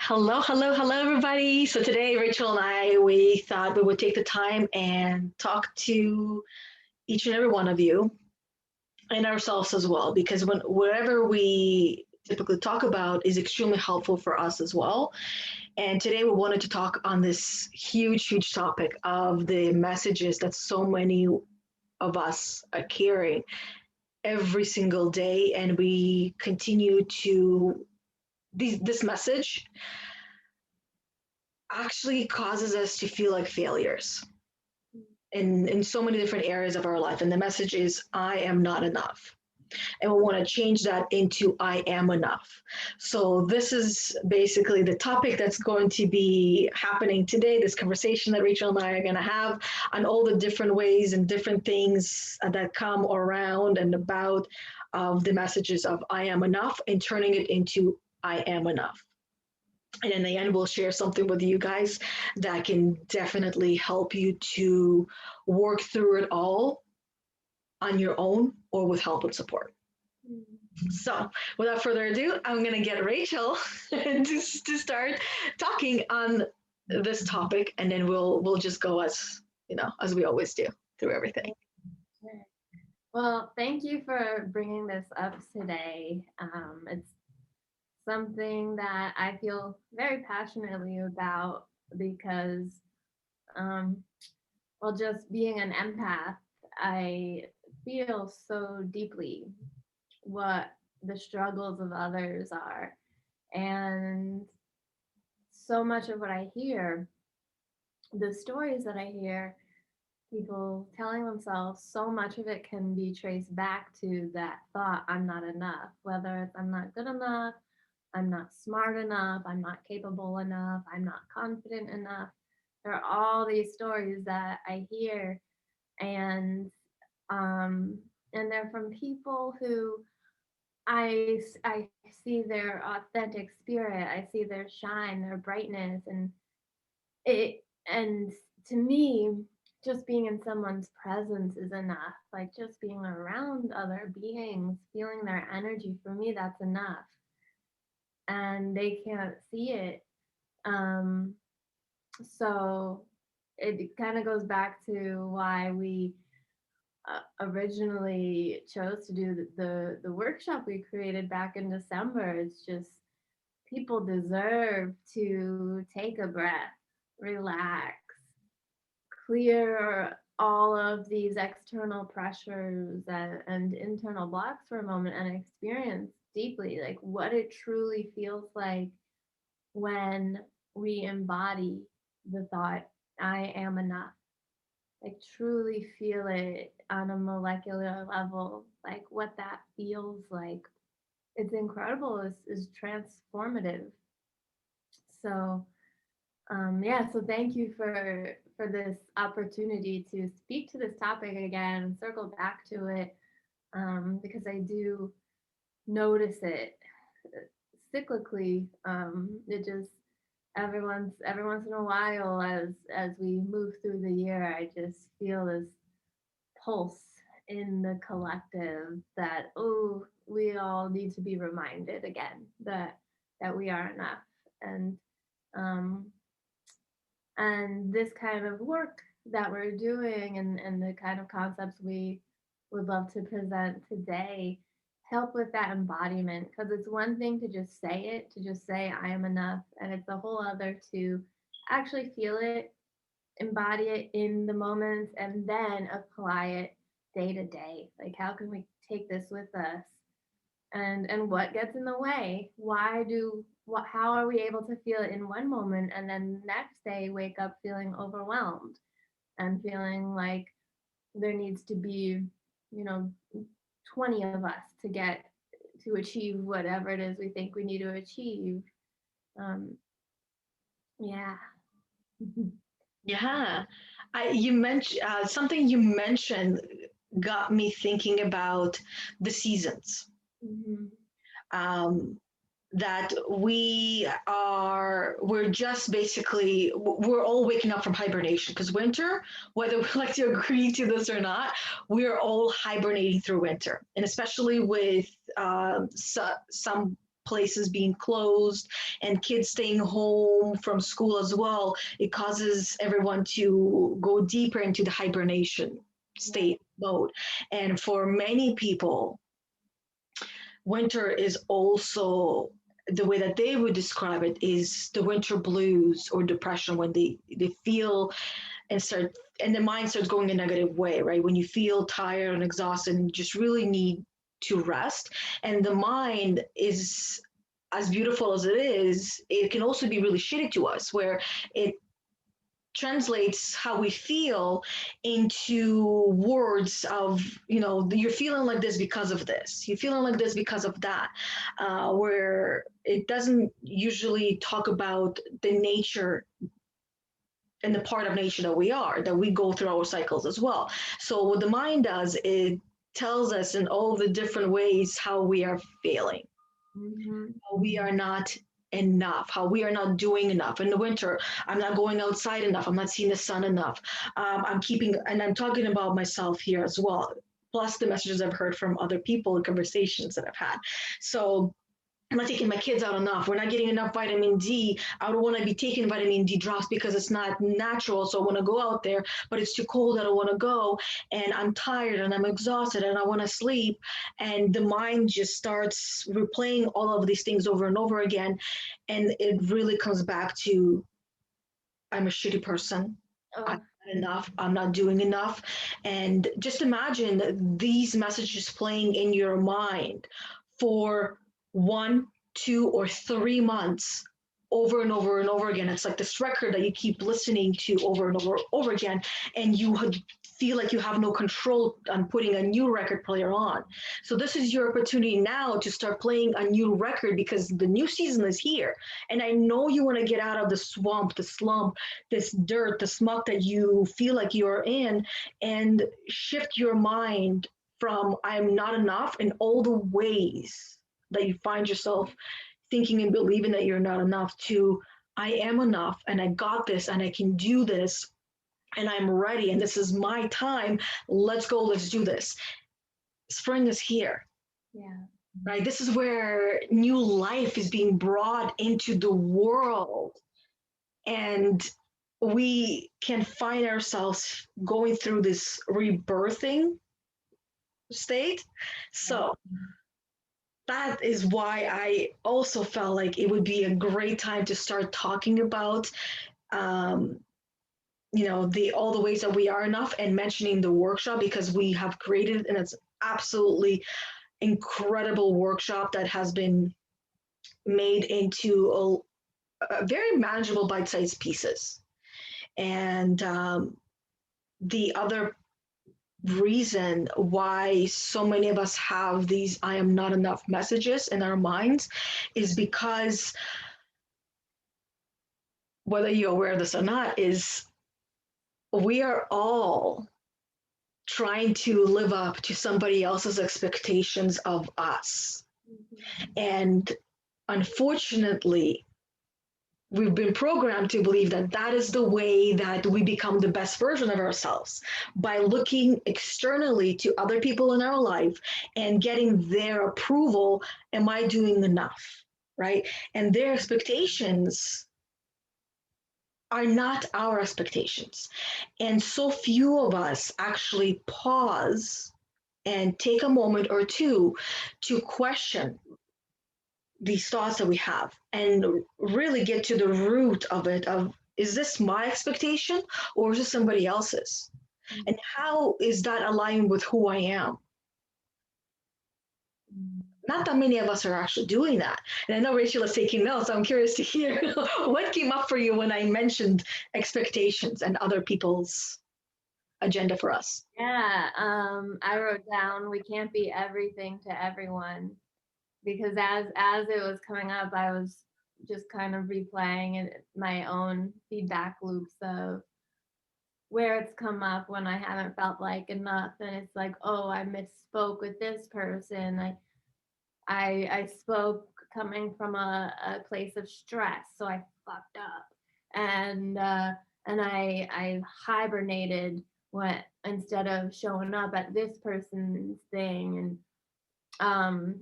Hello, hello, hello, everybody. So today, Rachel and I, we thought we would take the time and talk to each and every one of you and ourselves as well, because wherever we typically talk about is extremely helpful for us as well. And today we wanted to talk on this huge, huge topic of the messages that so many of us are carrying every single day, and we continue to this message actually causes us to feel like failures in so many different areas of our life. And the message is, I am not enough. And we want to change that into I am enough. So, this is basically the topic that's going to be happening today, this conversation that Rachel and I are going to have on all the different ways and different things that come around and about of the messages of I am enough and turning it into I am enough. And in the end, we'll share something with you guys that can definitely help you to work through it all on your own or with help and support. So, without further ado, I'm going to get Rachel to start talking on this topic, and then we'll just go as we always do through everything. Sure. Well, thank you for bringing this up today. It's something that I feel very passionately about because, um, well, just being an empath, I feel so deeply what the struggles of others are. And so much of what I hear, the stories that I hear, people telling themselves, so much of it can be traced back to that thought, I'm not enough, whether it's I'm not good enough, I'm not smart enough, I'm not capable enough, I'm not confident enough. There are all these stories that I hear, and um and they're from people who I see their authentic spirit, I see their shine, their brightness, and to me, just being in someone's presence is enough. Like just being around other beings, feeling their energy, for me, that's enough. And they can't see it. Um, so it kind of goes back to why we originally chose to do the workshop we created back in December. It's just people deserve to take a breath, relax, clear all of these external pressures and internal blocks for a moment and experience deeply like what it truly feels like when we embody the thought, I am enough. Like truly feel it on a molecular level, like what that feels like. It's incredible, is transformative. So yeah, so thank you for this opportunity to speak to this topic again and circle back to it, because I do notice it cyclically. It just every once in a while, as we move through the year, I just feel this pulse in the collective that, oh, we all need to be reminded again that we are enough. And um, and this kind of work that we're doing and the kind of concepts we would love to present today help with that embodiment, because it's one thing to just say it, to just say I am enough, and it's a whole other to actually feel it, embody it in the moments, and then apply it day to day. Like how can we take this with us, and what gets in the way? How are we able to feel it in one moment and then next day wake up feeling overwhelmed and feeling like there needs to be, you know 20 of us to achieve whatever it is we think we need to achieve. um yeah. Yeah, you mentioned something you mentioned got me thinking about the seasons. Mhm. Um, that we're just basically we're all waking up from hibernation because winter, whether we like to agree to this or not, we're all hibernating through winter, and especially with some places being closed and kids staying home from school as well, it causes everyone to go deeper into the hibernation state mode. And for many people, winter is also, the way that they would describe it is the winter blues or depression, when they feel and start, and the mind starts going a negative way, right? When you feel tired and exhausted and just really need to rest. And the mind is, as beautiful as it is, it can also be really shitty to us, where it translates how we feel into words of, you're feeling like this because of this, you're feeling like this because of that, where it doesn't usually talk about the nature and the part of nature that we are, that we go through our cycles as well. So what the mind does, it tells us in all the different ways how we are feeling, how we are not enough, how we are not doing enough. In the winter, I'm not going outside enough, I'm not seeing the sun enough. I'm keeping, and I'm talking about myself here as well, plus the messages I've heard from other people and conversations that I've had. So I'm not taking my kids out enough. We're not getting enough vitamin D. I don't want to be taking vitamin D drops because it's not natural. So I want to go out there, but it's too cold. I don't want to go. And I'm tired and I'm exhausted and I want to sleep. And the mind just starts replaying all of these things over and over again. And it really comes back to, I'm a shitty person. I'm not enough. I'm not doing enough. And just imagine these messages playing in your mind for 1, 2, or 3 months over and over and over again. It's like this record that you keep listening to over and over again, and you feel like you have no control on putting a new record player on. So this is your opportunity now to start playing a new record, because the new season is here. And I know you want to get out of the swamp, the slump, this dirt, the muck that you feel like you're in, and shift your mind from I'm not enough in all the ways that you find yourself thinking and believing that you're not enough, to I am enough and I got this and I can do this and I'm ready and this is my time. Let's go, let's do this. Spring is here. Yeah. Right? This is where new life is being brought into the world. And we can find ourselves going through this rebirthing state. So that is why I also felt like it would be a great time to start talking about, um, the all the ways that we are enough, and mentioning the workshop, because we have created, and it's absolutely incredible workshop that has been made into a very manageable bite-sized pieces. And the other reason why so many of us have these I am not enough messages in our minds is because, whether you're aware of this or not, is we are all trying to live up to somebody else's expectations of us. And unfortunately, we've been programmed to believe that that is the way that we become the best version of ourselves, by looking externally to other people in our life and getting their approval. Am I doing enough? Right? And their expectations are not our expectations. And so few of us actually pause and take a moment or two to question these thoughts that we have and really get to the root of it, of, is this my expectation or is this somebody else's? And how is that aligning with who I am? Not that many of us are actually doing that. And I know Rachel is taking notes. I'm curious to hear what came up for you when I mentioned expectations and other people's agenda for us. Yeah, I wrote down, we can't be everything to everyone, because as it was coming up, I was just kind of replaying it, my own feedback loops of where it's come up when I haven't felt like enough, and it's like, oh, I misspoke with this person. I spoke coming from a place of stress, so I fucked up, and I hibernated when, instead of showing up at this person's thing, and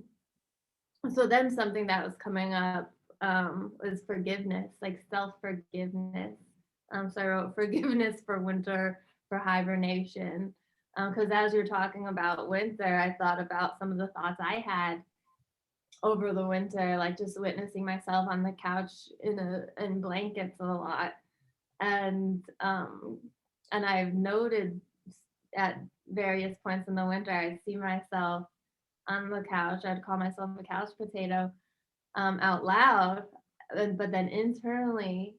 So then something that was coming up was forgiveness, like self-forgiveness. So I wrote forgiveness for winter, for hibernation. Because as you're talking about winter, I thought about some of the thoughts I had over the winter, like just witnessing myself on the couch in blankets a lot. And and I've noted at various points in the winter, I'd see myself on the couch. I'd call myself a couch potato out loud, but then internally,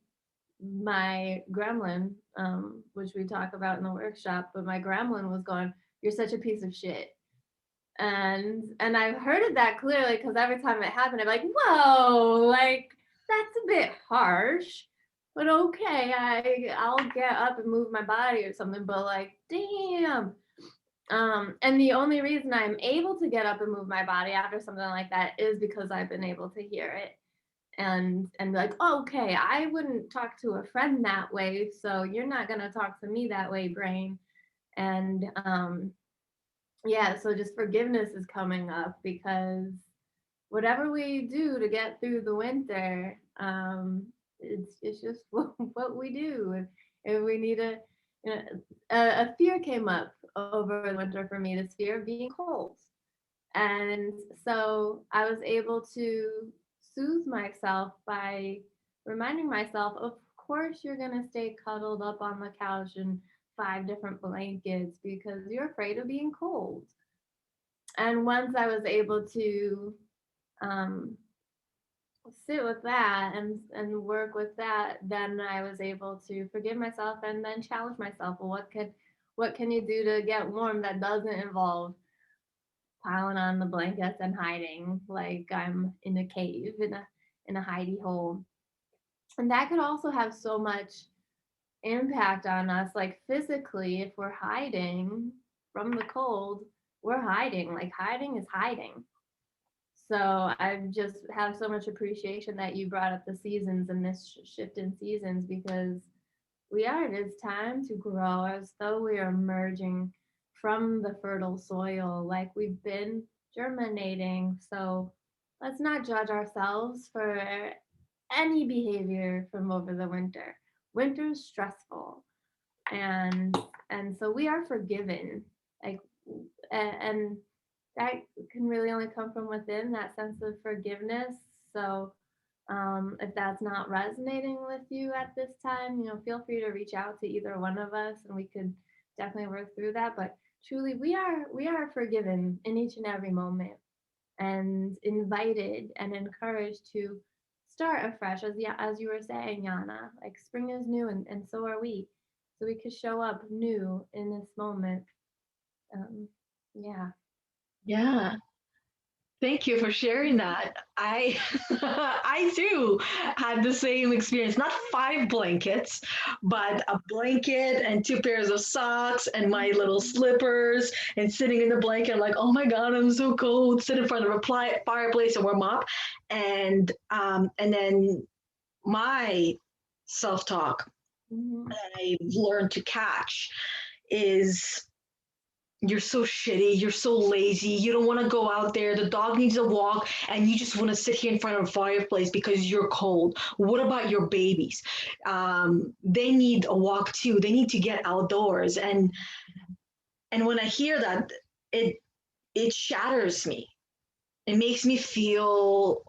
my gremlin, which we talk about in the workshop, but my gremlin was going, "You're such a piece of shit." And I've heard it that clearly because every time it happened, I'm like, "Whoa, like that's a bit harsh." But okay, I'll get up and move my body or something. But like, damn, and the only reason I'm able to get up and move my body after something like that is because I've been able to hear it and be like, oh, okay, I wouldn't talk to a friend that way, so you're not gonna talk to me that way, brain. And yeah, so just forgiveness is coming up because whatever we do to get through the winter, it's just what we do. If we need you know, a fear came up over the winter for me, this fear of being cold. And so I was able to soothe myself by reminding myself, of course, you're going to stay cuddled up on the couch in 5 different blankets because you're afraid of being cold. And once I was able to um, sit with that and work with that, then I was able to forgive myself and then challenge myself. Well, what can you do to get warm that doesn't involve piling on the blankets and hiding like I'm in a cave in a hidey hole? And that could also have so much impact on us, like physically, if we're hiding from the cold, we're hiding. Like hiding is hiding. So I just have so much appreciation that you brought up the seasons and this shift in seasons because it is time to grow as though we are emerging from the fertile soil, like we've been germinating. So let's not judge ourselves for any behavior from over the winter. Winter's stressful, and and so we are forgiven. Like, and that can really only come from within, that sense of forgiveness. So if that's not resonating with you at this time, feel free to reach out to either one of us and we could definitely work through that. But truly, we are forgiven in each and every moment and invited and encouraged to start afresh, as you were saying, Yana. Like spring is new, and so are we. So we could show up new in this moment. Um, yeah. Yeah. Thank you for sharing that. I I too had the same experience. Not 5 blankets, but a blanket and 2 pairs of socks and my little slippers and sitting in the blanket like, oh my God, I'm so cold. Sit in front of a fireplace and warm up. And then my self-talk Mhm. that I've learned to catch is you're so shitty, you're so lazy, you don't want to go out there, the dog needs a walk, and you just want to sit here in front of a fireplace because you're cold. What about your babies? They need a walk too, they need to get outdoors. And when I hear that, it it shatters me. It makes me feel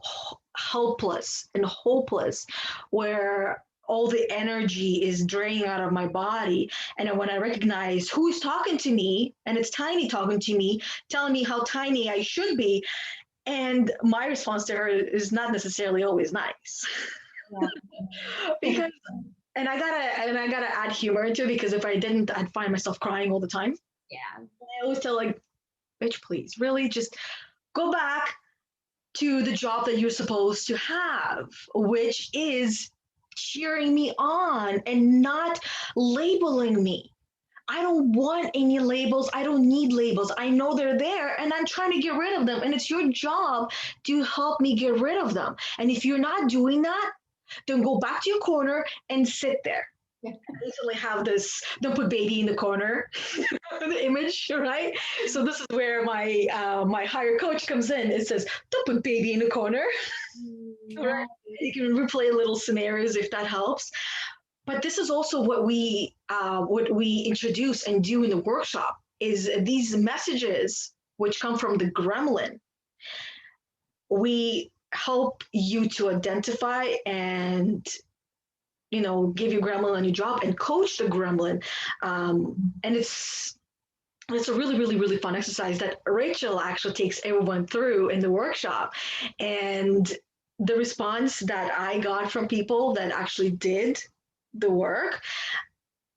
helpless and hopeless, where all the energy is draining out of my body. And then when I recognize who's talking to me, and it's Tiny talking to me, telling me how tiny I should be, and my response to her is not necessarily always nice. Yeah. because and I gotta add humor into it, because if I didn't, I'd find myself crying all the time. Yeah. I always tell, like, bitch, please, really just go back to the job that you're supposed to have, which is cheering me on and not labeling me. I don't want any labels. I don't need labels. I know they're there and I'm trying to get rid of them. And it's your job to help me get rid of them. And if you're not doing that, then go back to your corner and sit there. I recently have this don't put baby in the corner the image, right? So this is where my higher coach comes in. It says, don't put baby in the corner, right? Nice. You can replay little scenarios if that helps. But this is also what we introduce and do in the workshop is these messages which come from the gremlin. We help you to identify and give your gremlin a new job and coach the gremlin. And it's a really, really, really fun exercise that Rachel actually takes everyone through in the workshop. And the response that I got from people that actually did the work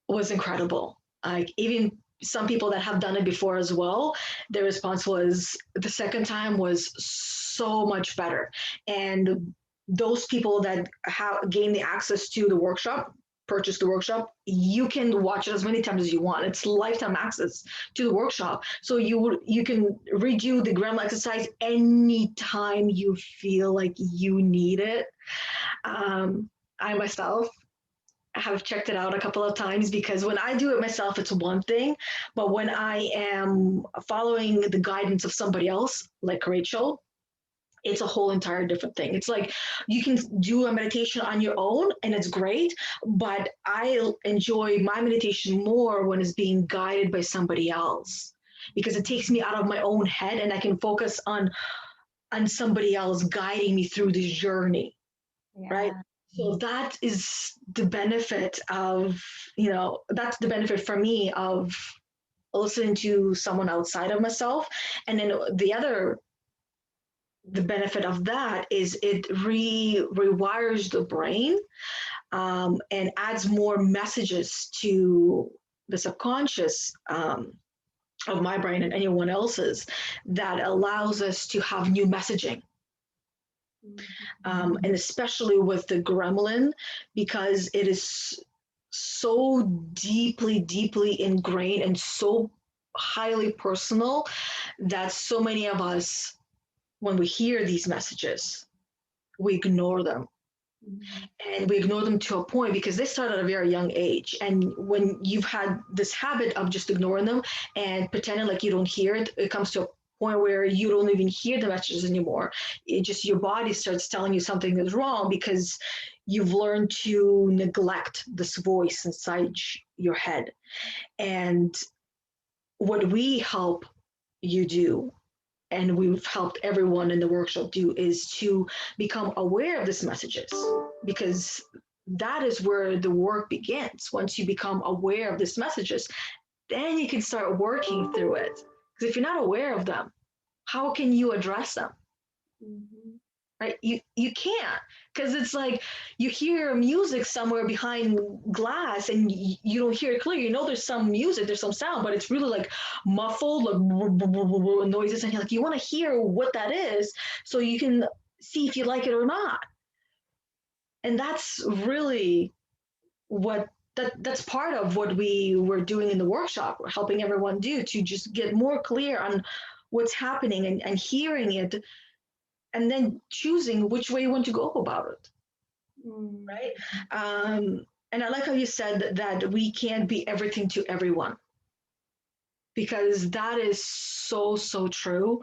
was incredible. Like even some people that have done it before as well, their response was the second time was so much better. And those people that have gained the access to the workshop, purchase the workshop, you can watch it as many times as you want. It's lifetime access to the workshop. So you can redo the gremlin exercise anytime you feel like you need it. I myself have checked it out a couple of times because when I do it myself, it's one thing. But when I am following the guidance of somebody else, like Rachel, it's a whole entire different thing. It's like you can do a meditation on your own and it's great, but I enjoy my meditation more when it's being guided by somebody else because it takes me out of my own head and I can focus on somebody else guiding me through this journey, right? Yeah. So that is the benefit of, that's the benefit for me of listening to someone outside of myself. And then the benefit of that is it rewires the brain and adds more messages to the subconscious of my brain and anyone else's that allows us to have new messaging. And especially with the gremlin, because it is so deeply, deeply ingrained and so highly personal that so many of us, when we hear these messages, we ignore them. And we ignore them to a point because they start at a very young age. And when you've had this habit of just ignoring them and pretending like you don't hear it, it comes to a point where you don't even hear the messages anymore. It just your body starts telling you something is wrong because you've learned to neglect this voice inside your head. And what we help you do and we've helped everyone in the workshop do is to become aware of these messages because that is where the work begins. Once you become aware of these messages, then you can start working through it. Because if you're not aware of them, how can you address them? Right? You can't, because it's like you hear music somewhere behind glass and you don't hear it clear. You know there's some music, there's some sound, but it's really like muffled, like noises, and you're like you want to hear what that is so you can see if you like it or not. And that's really what that's part of what we were doing in the workshop. We're helping everyone do to just get more clear on what's happening and hearing it and then choosing which way you want to go about it, right? And I like how you said that we can't be everything to everyone because that is so, so true.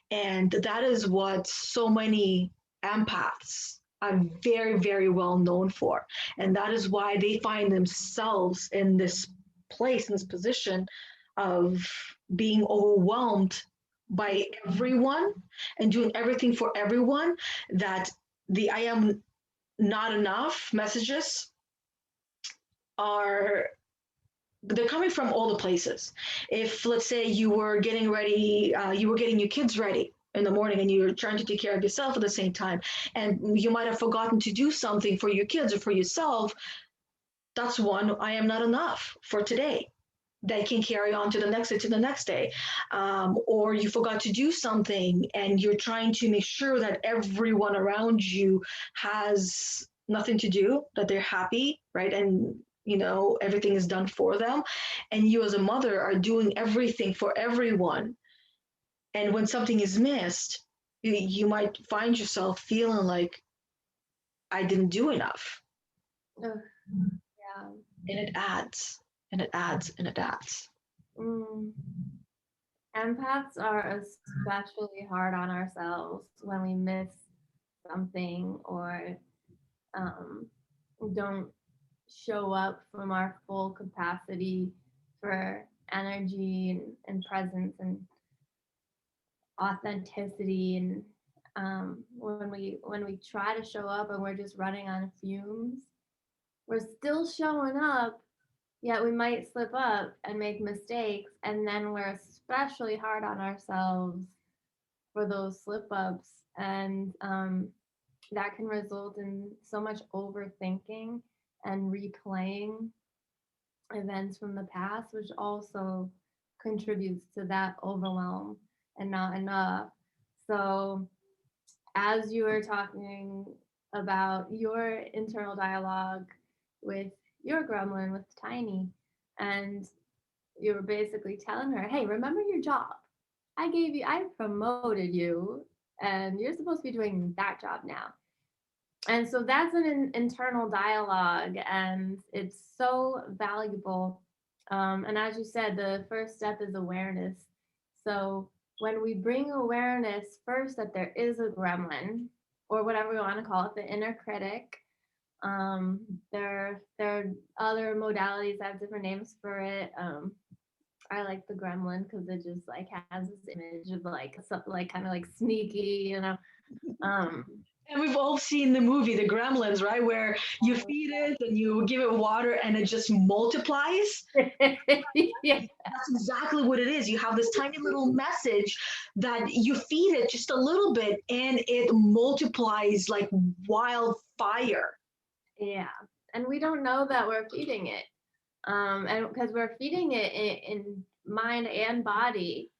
And that is what so many empaths are very, very well known for. And that is why they find themselves in this place, in this position of being overwhelmed by everyone and doing everything for everyone, that the I am not enough messages are they're coming from all the places. If let's say you were getting ready, you were getting your kids ready in the morning and you're trying to take care of yourself at the same time, and you might have forgotten to do something for your kids or for yourself, that's one I am not enough for today. They can carry on to the next day, to the next day. Or you forgot to do something and you're trying to make sure that everyone around you has nothing to do, that they're happy, right? And everything is done for them. And you as a mother are doing everything for everyone. And when something is missed, you might find yourself feeling like I didn't do enough. Oh, yeah. And it adds and it adds and it adds. Mm. Empaths are especially hard on ourselves when we miss something or um, don't show up from our full capacity for energy and presence and authenticity. And when we try to show up and we're just running on fumes, we're still showing up, yet we might slip up and make mistakes, and then we're especially hard on ourselves for those slip ups, and that can result in so much overthinking and replaying events from the past, which also contributes to that overwhelm and not enough. So, as you were talking about your internal dialogue with your gremlin, with Tiny, and you were basically telling her, hey, remember your job. I promoted you, and you're supposed to be doing that job now. And so that's an internal dialogue, and it's so valuable. And as you said, the first step is awareness. So when we bring awareness first that there is a gremlin, or whatever we want to call it, the inner critic, um, there are other modalities that have different names for it. I like the gremlin because it just like has this image of like something like kind of like sneaky, you know. Um, And we've all seen the movie The Gremlins, right? Where you feed it and you give it water and it just multiplies. yeah, That's exactly what it is. You have this tiny little message that you feed it just a little bit and it multiplies like wildfire. yeah, and we don't know that we're feeding it, and because we're feeding it in mind and body,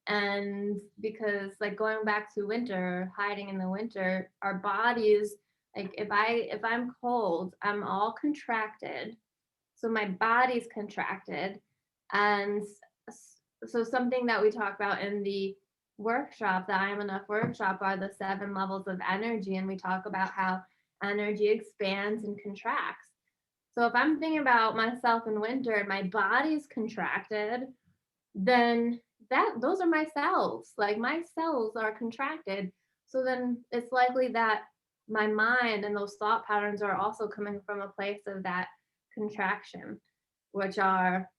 and because like going back to winter, hiding in the winter, our bodies, like if I'm cold, I'm all contracted, so my body's contracted, and so something that we talk about in the workshop, the I am enough workshop, are the 7 levels of energy, and we talk about how energy expands and contracts. So if I'm thinking about myself in winter and my body's contracted, then that those are my cells. Like my cells are contracted. So then it's likely that my mind and those thought patterns are also coming from a place of that contraction, which are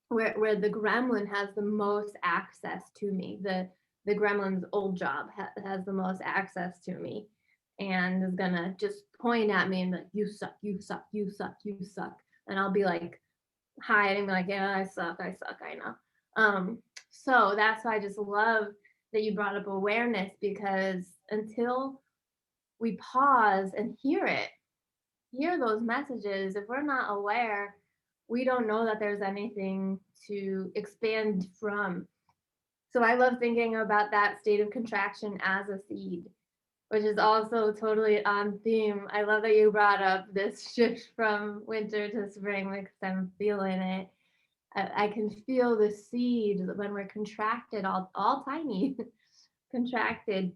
where the gremlin has the most access to me. The gremlin's old job has the most access to me, and is gonna just point at me and like, you suck, you suck, you suck, you suck, and I'll be like hiding, like, yeah, I suck, I know. So that's why I just love that you brought up awareness, because until we pause and hear those messages, if we're not aware, we don't know that there's anything to expand from. So I love thinking about that state of contraction as a seed, which is also totally on theme. I love that you brought up this shift from winter to spring because I'm feeling it. I can feel the seed when we're contracted, all tiny, contracted.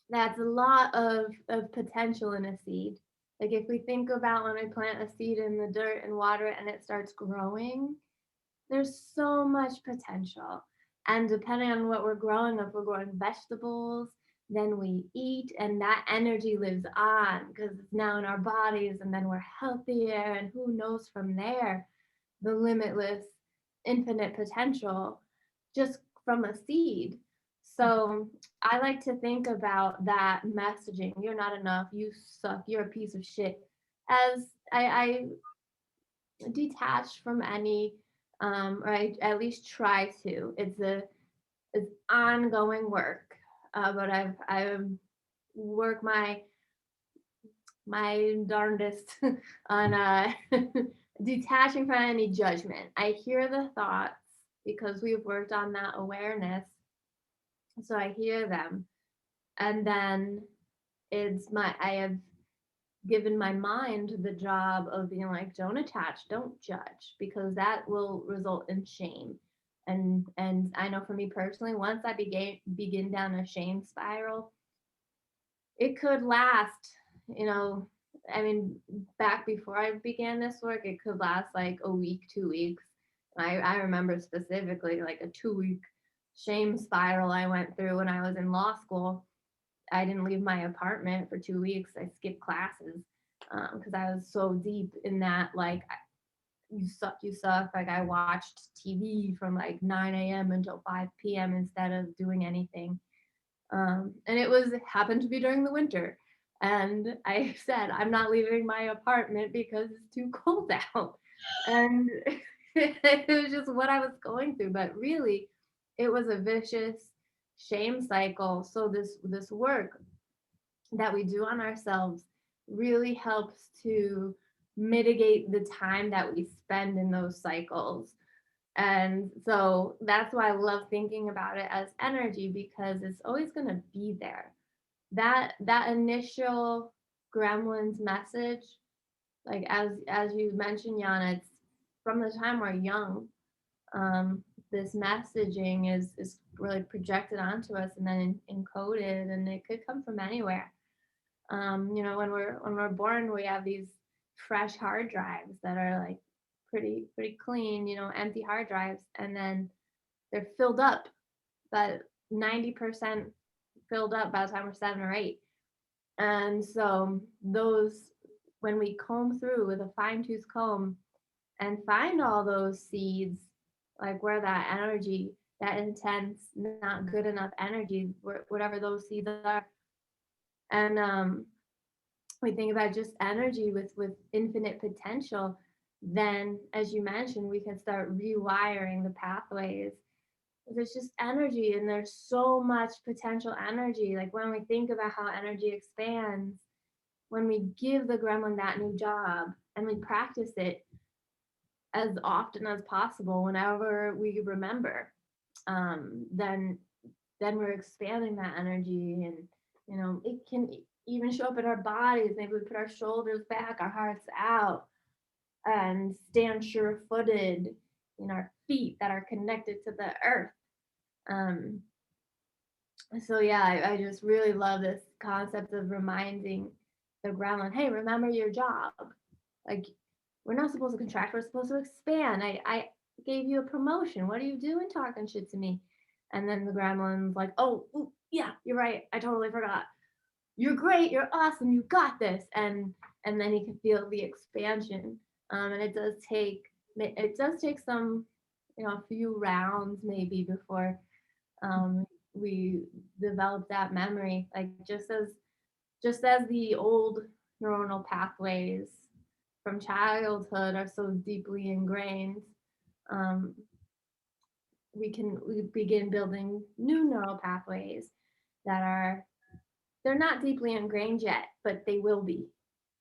That's a lot of potential in a seed. Like if we think about when we plant a seed in the dirt and water it and it starts growing, there's so much potential. And depending on what we're growing, if we're growing vegetables, then we eat, and that energy lives on because it's now in our bodies, and then we're healthier. And who knows from there, the limitless, infinite potential just from a seed. So I like to think about that messaging, you're not enough, you suck, you're a piece of shit, as I detach from any, or I at least try to. It's ongoing work, but I work my darndest on detaching from any judgment. I hear the thoughts because we've worked on that awareness, so I hear them, and then I have given my mind the job of being like, don't attach, don't judge, because that will result in shame. And I know for me personally, once I begin down a shame spiral, it could last, you know, I mean, back before I began this work, it could last like a week, 2 weeks. I remember specifically like a 2 week shame spiral I went through when I was in law school. I didn't leave my apartment for 2 weeks. I skipped classes because I was so deep in that, like, you suck, you suck. Like, I watched TV from like 9 a.m. until 5 p.m. instead of doing anything. And it happened to be during the winter. And I said, I'm not leaving my apartment because it's too cold out. And it was just what I was going through. But really, it was a vicious shame cycle. So this work that we do on ourselves really helps to mitigate the time that we spend in those cycles. And so that's why I love thinking about it as energy, because it's always going to be there. That initial gremlins message, like as you mentioned, Yana, it's from the time we're young. This messaging is really projected onto us and then encoded, and it could come from anywhere. When we're born, we have these fresh hard drives that are like pretty clean, empty hard drives, and then they're filled up, but 90% filled up by the time we're 7 or 8. And so those, when we comb through with a fine-tooth comb and find all those seeds, like where that energy, that intense, not good enough energy, whatever those seeds are, and we think about just energy with infinite potential, then as you mentioned, we can start rewiring the pathways. There's just energy, and there's so much potential energy. Like when we think about how energy expands, when we give the gremlin that new job and we practice it as often as possible whenever we remember, then we're expanding that energy. And it can even show up in our bodies. Maybe we put our shoulders back, our hearts out, and stand sure-footed in our feet that are connected to the earth. um so yeah, I just really love this concept of reminding the gremlin, hey, remember your job. Like, we're not supposed to contract, we're supposed to expand. I gave you a promotion. What are you doing talking shit to me? And then the gremlin's like, oh, ooh, yeah, you're right, I totally forgot. You're great, you're awesome, you got this. And then he can feel the expansion. And it does take some, a few rounds maybe before we develop that memory. Like, just as the old neuronal pathways from childhood are so deeply ingrained, um, we begin building new neural pathways that they're not deeply ingrained yet, but they will be.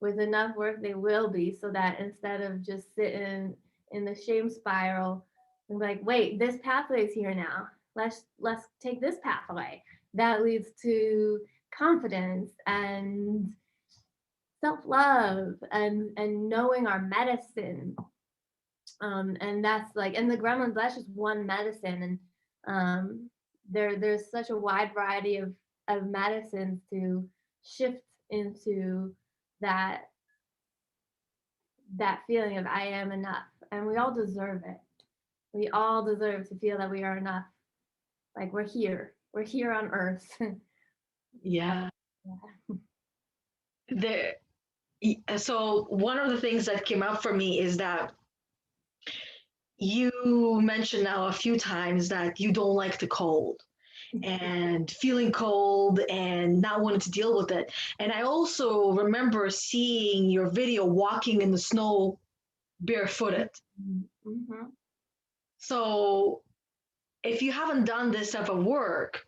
With enough work, they will be, so that instead of just sitting in the shame spiral and be like, wait, this pathway is here now. Let's take this pathway. That leads to confidence and self-love and knowing our medicine. And that's like, and the gremlins, that's just one medicine. And there's such a wide variety of medicines to shift into that feeling of I am enough. And we all deserve it. We all deserve to feel that we are enough. Like, we're here on earth. Yeah. Yeah. There. So one of the things that came up for me is that you mentioned now a few times that you don't like the cold and feeling cold and not wanting to deal with it. And I also remember seeing your video walking in the snow barefooted. Mm-hmm. So if you haven't done this type of work,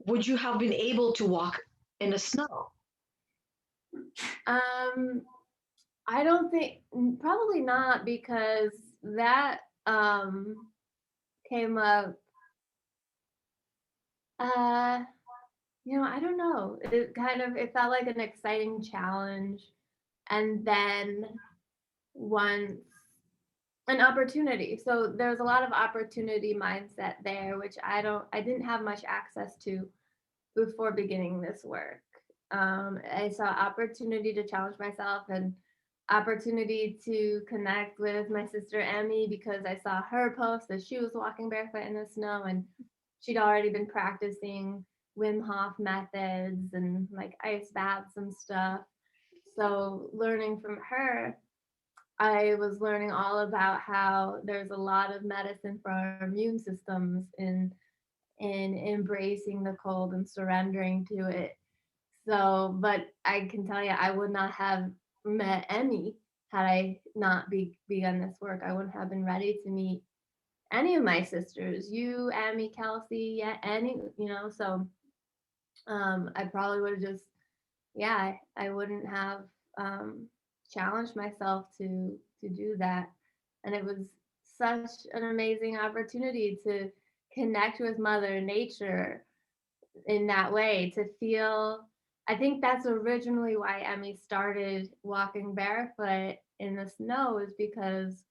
would you have been able to walk in the snow? I don't think, probably not, because that came up. Uh, I don't know. It felt like an exciting challenge, and then once an opportunity. So there's a lot of opportunity mindset there, which I didn't have much access to before beginning this work. I saw opportunity to challenge myself and opportunity to connect with my sister Emmy because I saw her post that she was walking barefoot in the snow and she'd already been practicing Wim Hof methods and like ice baths and stuff. So learning from her, I was learning all about how there's a lot of medicine for our immune systems in embracing the cold and surrendering to it. So, but I can tell you, I would not have met Emmy had I not begun this work. I wouldn't have been ready to meet any of my sisters, you, Emmy, Kelsey, yeah, any, so I probably would have just, yeah, I wouldn't have um, challenged myself to do that. And it was such an amazing opportunity to connect with Mother Nature in that way, to feel. I think that's originally why Emmy started walking barefoot in the snow, is because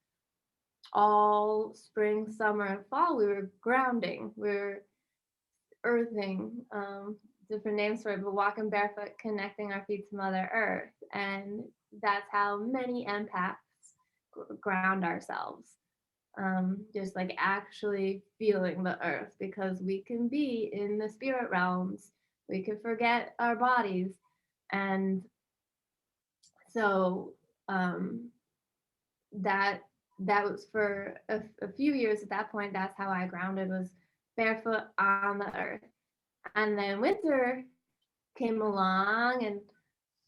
all spring, summer, and fall we were grounding, we were earthing, different names for it, but walking barefoot, connecting our feet to Mother Earth. And that's how many empaths ground ourselves. Just like actually feeling the earth, because we can be in the spirit realms, we can forget our bodies. And so that that was for a few years. At that point, that's how I grounded, was barefoot on the earth. And then winter came along and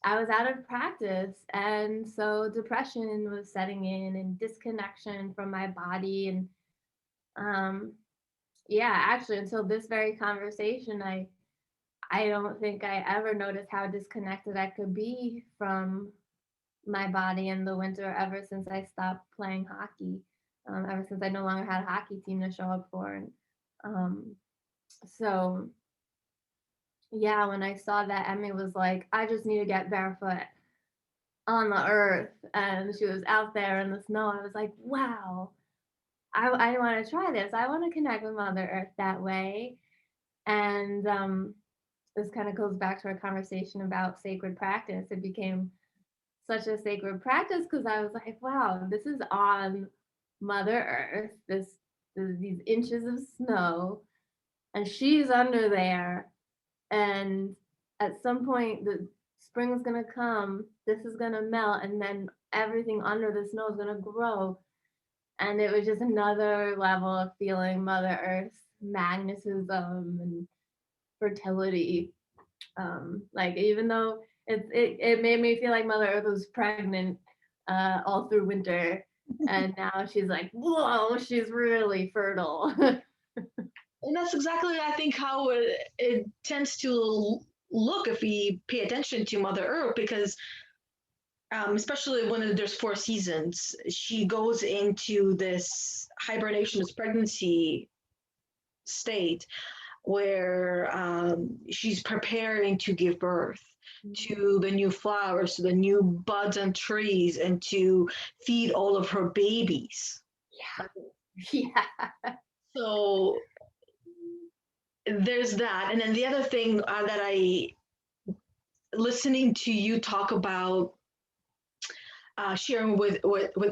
I was out of practice. And so depression was setting in and disconnection from my body. And um, yeah, actually, until this very conversation, I don't think I ever noticed how disconnected I could be from my body in the winter ever since I stopped playing hockey, ever since I no longer had a hockey team to show up for. And um, so yeah, when I saw that Emmy was like, I just need to get barefoot on the earth, and she was out there in the snow, I was like, wow, I want to try this. I want to connect with Mother Earth that way. And this kind of goes back to our conversation about sacred practice. It became such a sacred practice because I was like, wow, this is on Mother Earth, these inches of snow, and she's under there. And at some point, the spring is going to come, this is going to melt, and then everything under the snow is going to grow. And it was just another level of feeling Mother Earth's magnetism and fertility. Like, even though it made me feel like Mother Earth was pregnant all through winter, and now she's like, whoa, she's really fertile. And that's exactly, I think, how it tends to look if we pay attention to Mother Earth, because especially when there's 4 seasons, she goes into this hibernation, this pregnancy state where she's preparing to give birth to the new flowers, to the new buds and trees, and to feed all of her babies. Yeah. So there's that. And then the other thing that listening to you talk about, sharing with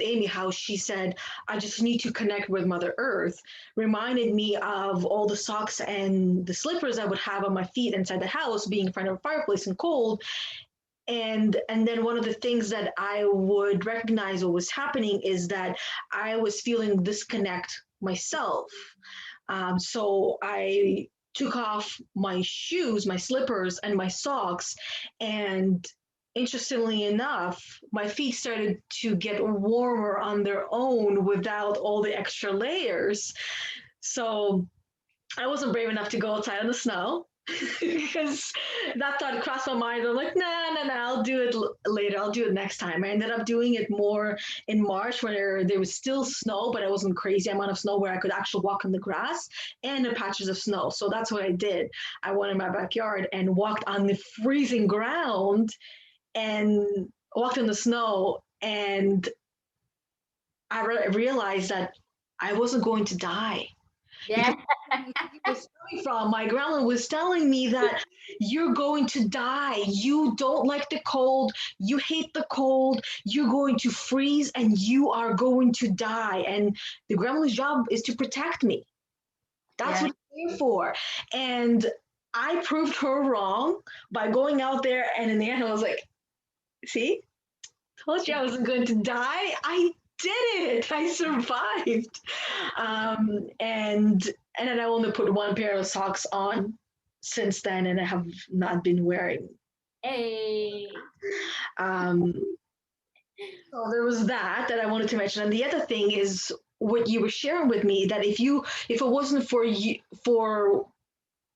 Amy, how she said, I just need to connect with Mother Earth, reminded me of all the socks and the slippers I would have on my feet inside the house, being in front of a fireplace and cold. And then one of the things that I would recognize what was happening is that I was feeling disconnect myself. So I took off my shoes, my slippers, and my socks. And interestingly enough, my feet started to get warmer on their own without all the extra layers. So I wasn't brave enough to go outside in the snow because that thought crossed my mind. I'm like, nah, I'll do it later. I'll do it next time. I ended up doing it more in March, where there was still snow, but it wasn't crazy amount of snow where I could actually walk on the grass and the patches of snow. So that's what I did. I went in my backyard and walked on the freezing ground and walked in the snow. And I realized that I wasn't going to die. Yeah. Was coming from. My grandma was telling me that you're going to die. You don't like the cold. You hate the cold. You're going to freeze and you are going to die. And the grandma's job is to protect me. That's Yeah. what it's here for. And I proved her wrong by going out there. And in the end, I was like, see, told you I wasn't going to die. I did it. I survived. And then I only put one pair of socks on since then, and I have not been wearing. Hey. Um, so there was that I wanted to mention, and the other thing is what you were sharing with me that if it wasn't for you for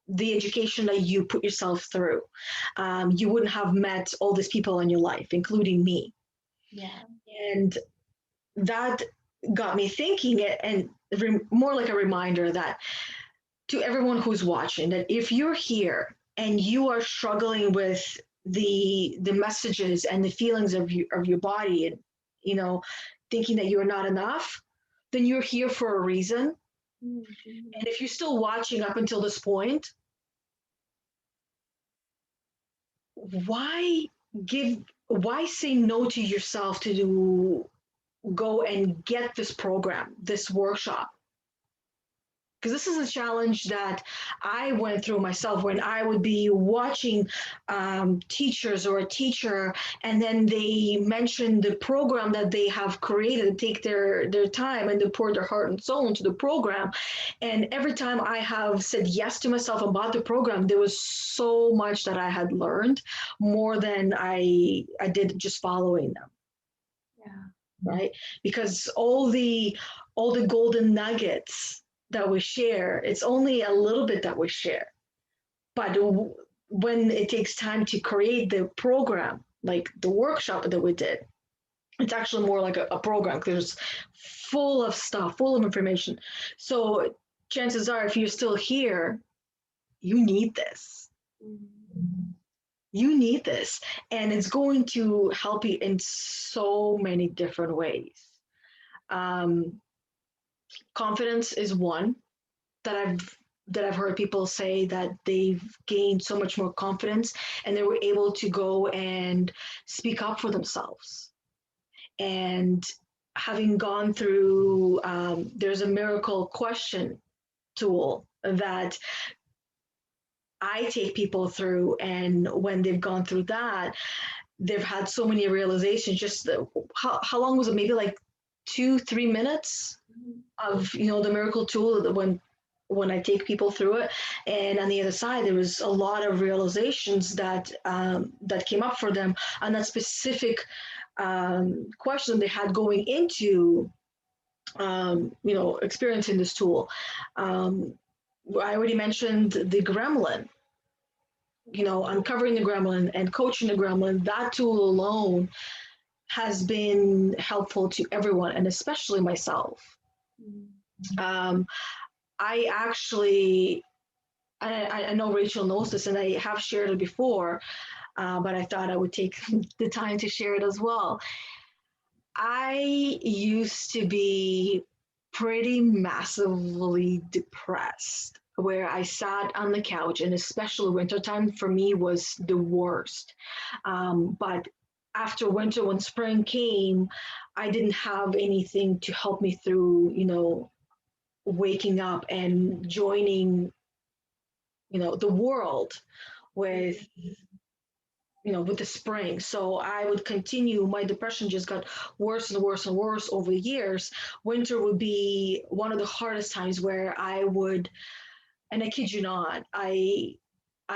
the education that you put yourself through, you wouldn't have met all these people in your life, including me. Yeah. And that got me thinking, and more like a reminder that to everyone who's watching, that if you're here and you are struggling with the messages and the feelings of your body, and thinking that you're not enough, then you're here for a reason. Mm-hmm. And if you're still watching up until this point, why give why say no to yourself to go and get this program, this workshop? Because this is a challenge that I went through myself when I would be watching teachers or a teacher, and then they mention the program that they have created, take their time and they pour their heart and soul into the program. And every time I have said yes to myself about the program, there was so much that I had learned more than I did just following them. Yeah. Right? Because all the golden nuggets that we share, it's only a little bit that we share. But when it takes time to create the program, like the workshop that we did, it's actually more like a program because it's full of stuff, full of information. So chances are, if you're still here, you need this. Mm-hmm. You need this. And it's going to help you in so many different ways. Um, Confidence is one that I've heard people say that they've gained so much more confidence and they were able to go and speak up for themselves. And having gone through, there's a miracle question tool that I take people through, and when they've gone through that, they've had so many realizations. Just how long was it? Maybe like 2-3 minutes of the miracle tool that when I take people through it, and on the other side there was a lot of realizations that came up for them on that specific question they had going into experiencing this tool. Um, I already mentioned the gremlin. Uncovering the gremlin and coaching the gremlin. That tool alone has been helpful to everyone, and especially myself. Um, I actually, I know Rachel knows this, and I have shared it before, but I thought I would take the time to share it as well. I used to be pretty massively depressed, where I sat on the couch, and especially wintertime for me was the worst. But after winter, when spring came, I didn't have anything to help me through, waking up and joining the world with with the spring. So I would continue. My depression just got worse and worse and worse over the years. Winter would be one of the hardest times where I would, and I kid you not, I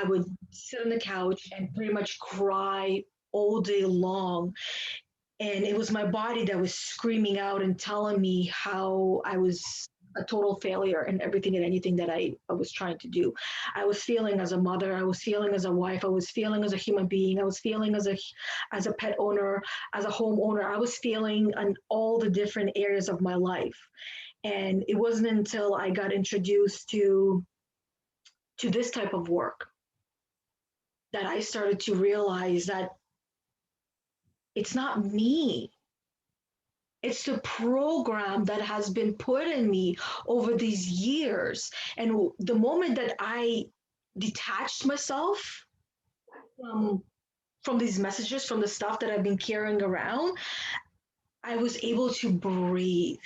would sit on the couch and pretty much cry all day long. And it was my body that was screaming out and telling me how I was a total failure in everything and anything that I was trying to do. I was feeling as a mother, I was feeling as a wife, I was feeling as a human being, I was feeling as a pet owner, as a homeowner. I was feeling on all the different areas of my life. And it wasn't until I got introduced to this type of work that I started to realize that it's not me. It's the program that has been put in me over these years. And the moment that I detached myself from these messages, from the stuff that I've been carrying around, I was able to breathe.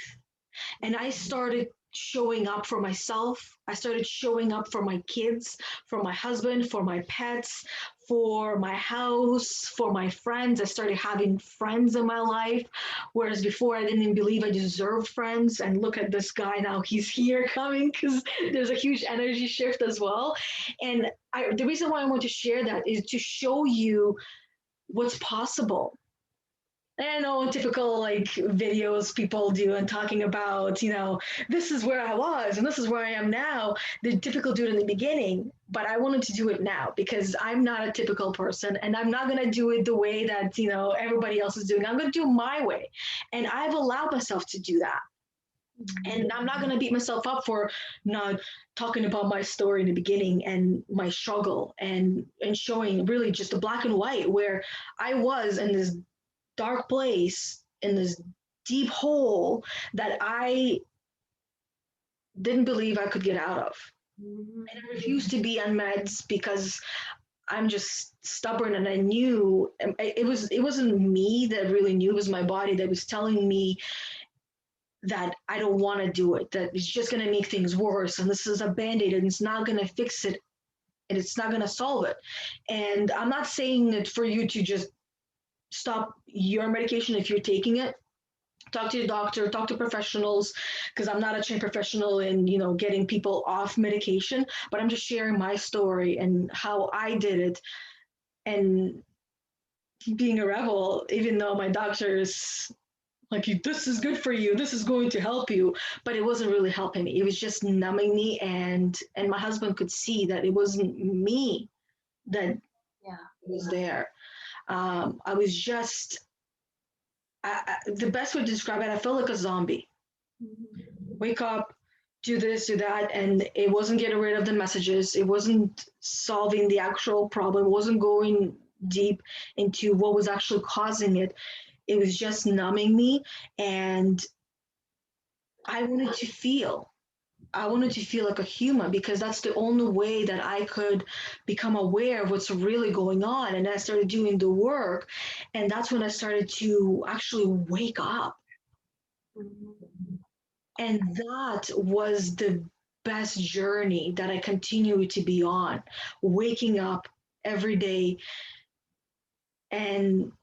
And I started showing up for myself. I started showing up for my kids, for my husband, for my pets, for my house, for my friends. I started having friends in my life, whereas before I didn't even believe I deserved friends. And look at this guy now, he's here coming because there's a huge energy shift as well. And the reason why I want to share that is to show you what's possible. I know typical like videos people do and talking about, this is where I was and this is where I am now. The typical do it in the beginning, but I wanted to do it now because I'm not a typical person and I'm not going to do it the way that, everybody else is doing. I'm going to do my way. And I've allowed myself to do that. And I'm not going to beat myself up for not talking about my story in the beginning and my struggle and showing really just the black and white where I was in this dark place, in this deep hole that I didn't believe I could get out of. And I refused to be on meds because I'm just stubborn, and I knew it wasn't me that really knew, it was my body that was telling me that I don't want to do it, that it's just going to make things worse, and this is a band-aid and it's not going to fix it and it's not going to solve it. And I'm not saying that for you to just stop your medication if you're taking it. Talk to your doctor, talk to professionals, because I'm not a trained professional in, getting people off medication, but I'm just sharing my story and how I did it. And being a rebel, even though my doctor is like, this is good for you, this is going to help you, but it wasn't really helping me. It was just numbing me, and my husband could see that it wasn't me that was there. I was just the best way to describe it, I felt like a zombie. Wake up, do this, do that, and it wasn't getting rid of the messages. It wasn't solving the actual problem. It wasn't going deep into what was actually causing it. It was just numbing me, and I wanted to feel. I wanted to feel like a human because that's the only way that I could become aware of what's really going on. And I started doing the work, and that's when I started to actually wake up. And that was the best journey that I continue to be on, waking up every day and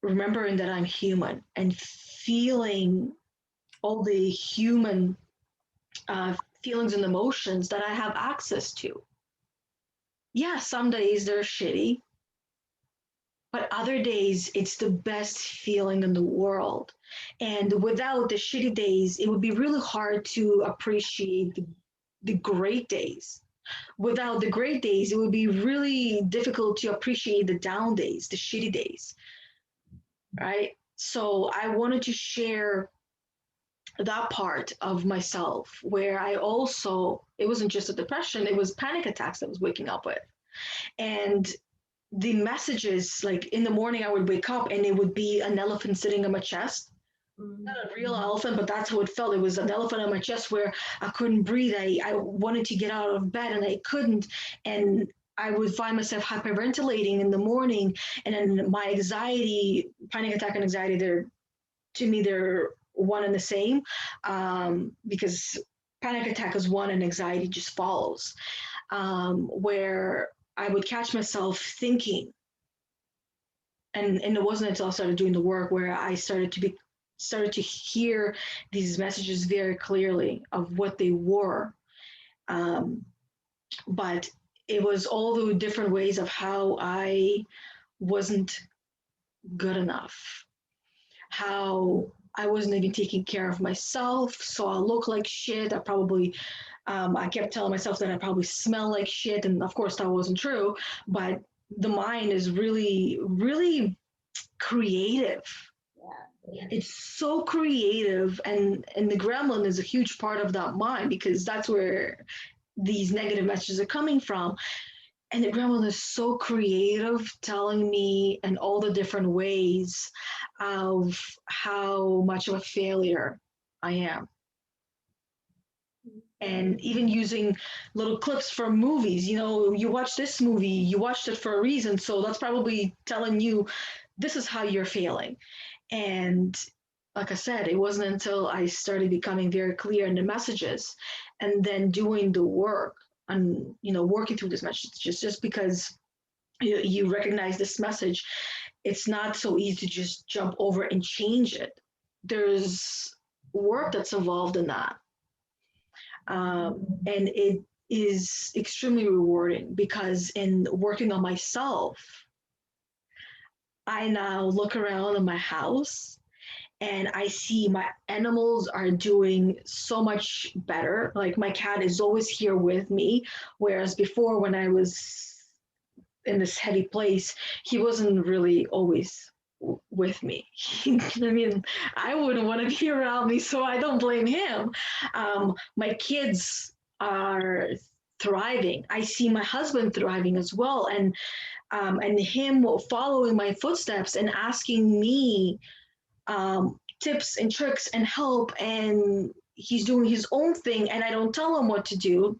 remembering that I'm human and feeling all the human feelings and emotions that I have access to. Yeah, some days they're shitty, but other days it's the best feeling in the world. And without the shitty days, it would be really hard to appreciate the great days. Without the great days, it would be really difficult to appreciate the down days, the shitty days, right? So I wanted to share that part of myself where I also, it wasn't just a depression, it was panic attacks I was waking up with. And the messages, like in the morning, I would wake up and it would be an elephant sitting on my chest. Not a real elephant, but that's how it felt. It was an elephant on my chest where I couldn't breathe. I wanted to get out of bed and I couldn't. And I would find myself hyperventilating in the morning. And then my anxiety, panic attack and anxiety, to me, they're one and the same, because panic attack is one and anxiety just follows, where I would catch myself thinking. And it wasn't until I started doing the work where I started to hear these messages very clearly of what they were. But it was all the different ways of how I wasn't good enough, how I wasn't even taking care of myself. So I look like shit. I kept telling myself that I probably smell like shit. And of course that wasn't true, but the mind is really, really creative. It's so creative, and the gremlin is a huge part of that mind because that's where these negative messages are coming from. And the grandmother is so creative, telling me in all the different ways of how much of a failure I am. And even using little clips from movies. You know, you watch this movie, you watched it for a reason, so that's probably telling you this is how you're failing. And like I said, it wasn't until I started becoming very clear in the messages and then doing the work and, you know, working through this message, just because you recognize this message, it's not so easy to just jump over and change it. There's work that's involved in that. And it is extremely rewarding because in working on myself, I now look around in my house and I see my animals are doing so much better. Like my cat is always here with me, whereas before when I was in this heavy place, he wasn't really always with me. I mean, I wouldn't want to be around me, so I don't blame him. My kids are thriving. I see my husband thriving as well, and him following my footsteps and asking me tips and tricks and help, and he's doing his own thing, and I don't tell him what to do,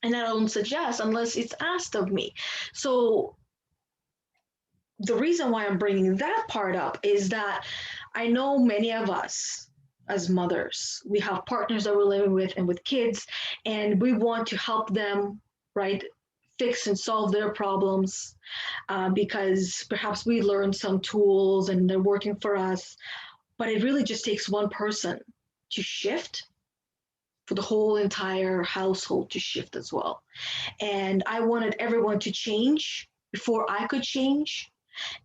and I don't suggest unless it's asked of me. So the reason why I'm bringing that part up is that I know many of us as mothers, we have partners that we're living with and with kids, and we want to help them, right? Fix and solve their problems because perhaps we learned some tools and they're working for us, but it really just takes one person to shift for the whole entire household to shift as well. And I wanted everyone to change before I could change.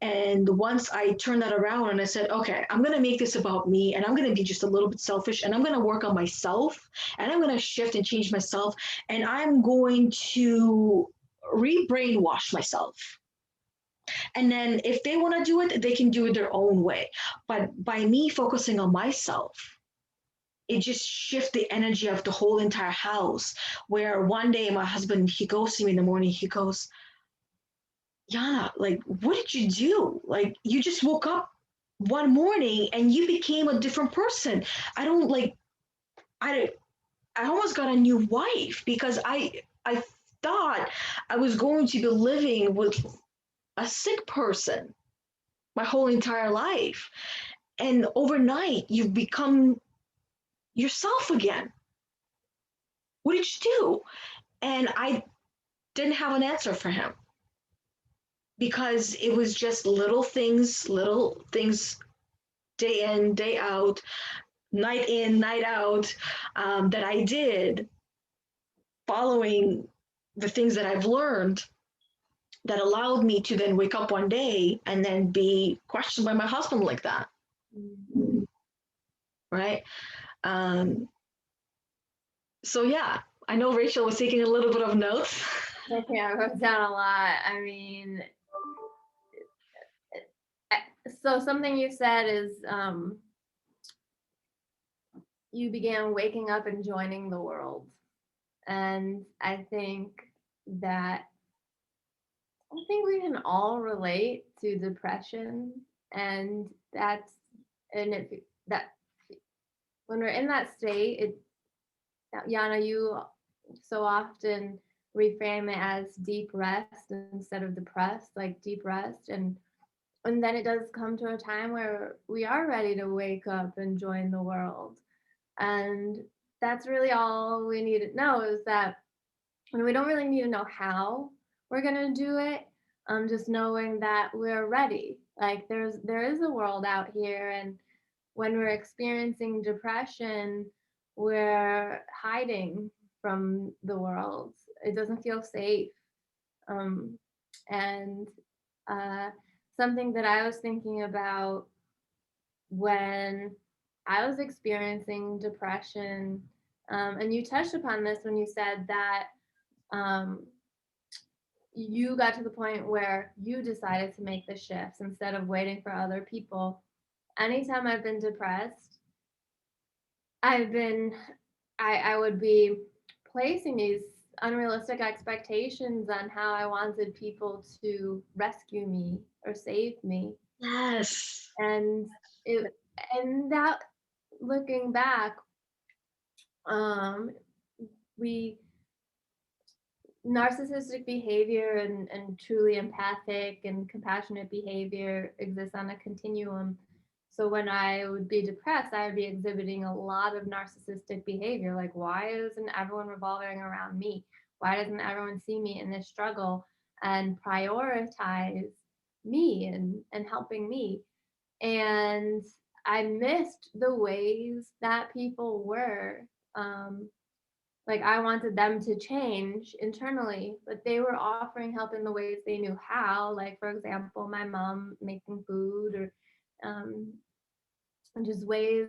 And once I turned that around and I said, okay, I'm going to make this about me and I'm going to be just a little bit selfish and I'm going to work on myself and I'm going to shift and change myself and I'm going to re-brainwash myself. And then if they want to do it, they can do it their own way. But by me focusing on myself, it just shifts the energy of the whole entire house. Where one day my husband, he goes to me in the morning, he goes, Yana, like, what did you do? Like, you just woke up one morning and you became a different person. I don't like, I, I almost got a new wife because I thought I was going to be living with a sick person my whole entire life. And overnight, you've become yourself again. What did you do? And I didn't have an answer for him because it was just little things, day in, day out, night in, night out, that I did following the things that I've learned that allowed me to then wake up one day and then be questioned by my husband like that. Mm-hmm. Right. Um, so, yeah, I know Rachel was taking a little bit of notes. Okay, I wrote down a lot. I mean, so something you said is you began waking up and joining the world. And I think we can all relate to depression, and that's and it that when we're in that state, Yana, you so often reframe it as deep rest instead of depressed, like deep rest, and then it does come to a time where we are ready to wake up and join the world, and that's really all we need to know is that, and we don't really need to know how we're going to do it, just knowing that we're ready. Like there is a world out here, and when we're experiencing depression, we're hiding from the world. It doesn't feel safe. And something that I was thinking about when I was experiencing depression, and you touched upon this when you said that you got to the point where you decided to make the shifts instead of waiting for other people. Anytime I've been depressed, I would be placing these unrealistic expectations on how I wanted people to rescue me or save me. Yes. And it and that looking back, um we narcissistic behavior and truly empathic and compassionate behavior exists on a continuum. So when I would be depressed, I would be exhibiting a lot of narcissistic behavior. Like, why isn't everyone revolving around me? Why doesn't everyone see me in this struggle and prioritize me and helping me? And I missed the ways that people were. Um, like I wanted them to change internally, but they were offering help in the ways they knew how. Like for example, my mom making food or um, and just ways,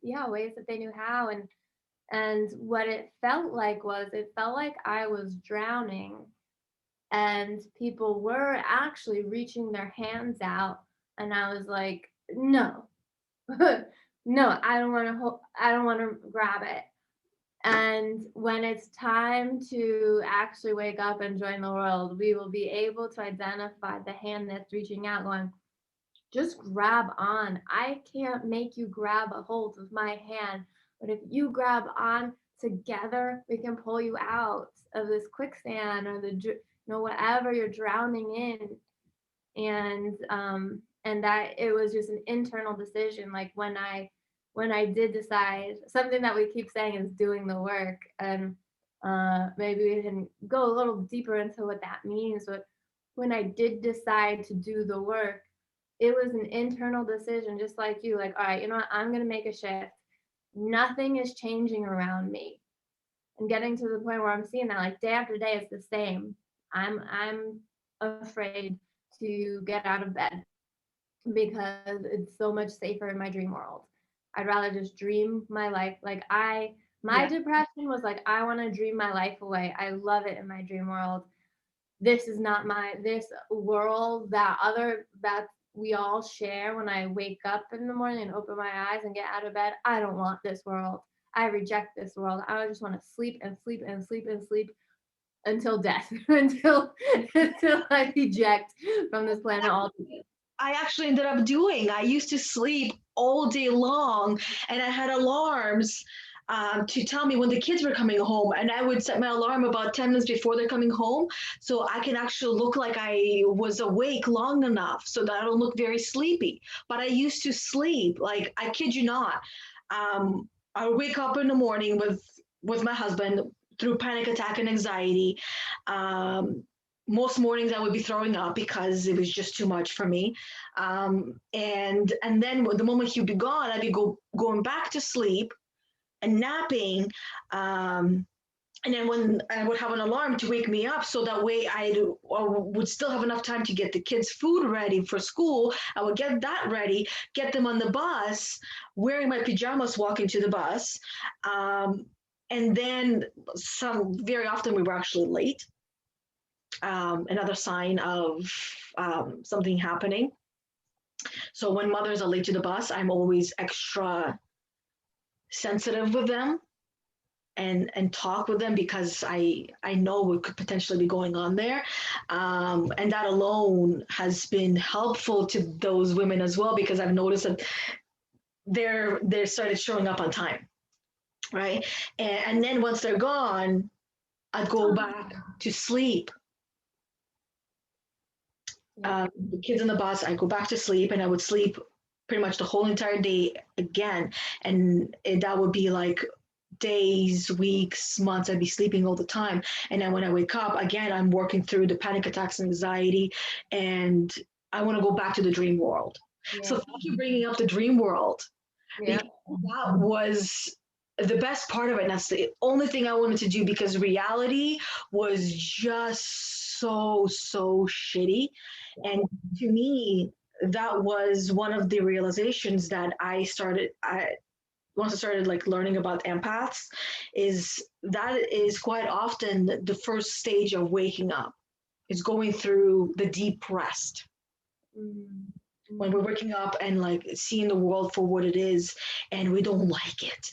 yeah, ways that they knew how. And what it felt like was it felt like I was drowning, and people were actually reaching their hands out, and I was like, no, no, I don't want to. I don't want to grab it. And when it's time to actually wake up and join the world, we will be able to identify the hand that's reaching out, going, just grab on. I can't make you grab a hold of my hand, but if you grab on together, we can pull you out of this quicksand or whatever you're drowning in. And that it was just an internal decision. Like when I did decide, something that we keep saying is doing the work, and maybe we can go a little deeper into what that means. But when I did decide to do the work, it was an internal decision, just like you. Like, all right, you know what, I'm going to make a shift. Nothing is changing around me, and getting to the point where I'm seeing that like day after day, it's the same. I'm afraid to get out of bed because it's so much safer in my dream world. I'd rather just dream my life. Like my Yeah. depression was like, I want to dream my life away. I love it in my dream world. This is not this world that we all share. When I wake up in the morning and open my eyes and get out of bed, I don't want this world. I reject this world. I just want to sleep and sleep and sleep and sleep until death, until I eject from this planet altogether. I actually ended up doing. I used to sleep all day long, and I had alarms to tell me when the kids were coming home, and I would set my alarm about 10 minutes before they're coming home, so I can actually look like I was awake long enough so that I don't look very sleepy. But I used to sleep, like I kid you not. I would wake up in the morning with my husband through panic attack and anxiety. Um, Most mornings I would be throwing up because it was just too much for me. And then the moment he'd be gone, I'd be going back to sleep and napping. And then when I would have an alarm to wake me up, so that way I would still have enough time to get the kids' food ready for school. I would get that ready, get them on the bus, wearing my pajamas, walking to the bus. And then very often we were actually late. Another sign of something happening. So when mothers are late to the bus, I'm always extra sensitive with them and talk with them because I know what could potentially be going on there, and that alone has been helpful to those women as well, because I've noticed that they're started showing up on time, right? And then once they're gone, I'd go back to sleep. The kids in the bus, I go back to sleep, and I would sleep pretty much the whole entire day again. And that would be like days, weeks, months. I'd be sleeping all the time. And then when I wake up, again, I'm working through the panic attacks and anxiety, and I want to go back to the dream world. Yeah. So thank you for bringing up the dream world. Yeah. That was the best part of it. And that's the only thing I wanted to do, because reality was just so shitty. And to me, that was one of the realizations that once I started like learning about empaths, is that is quite often the first stage of waking up, is going through the deep rest. When we're waking up and like seeing the world for what it is, and we don't like it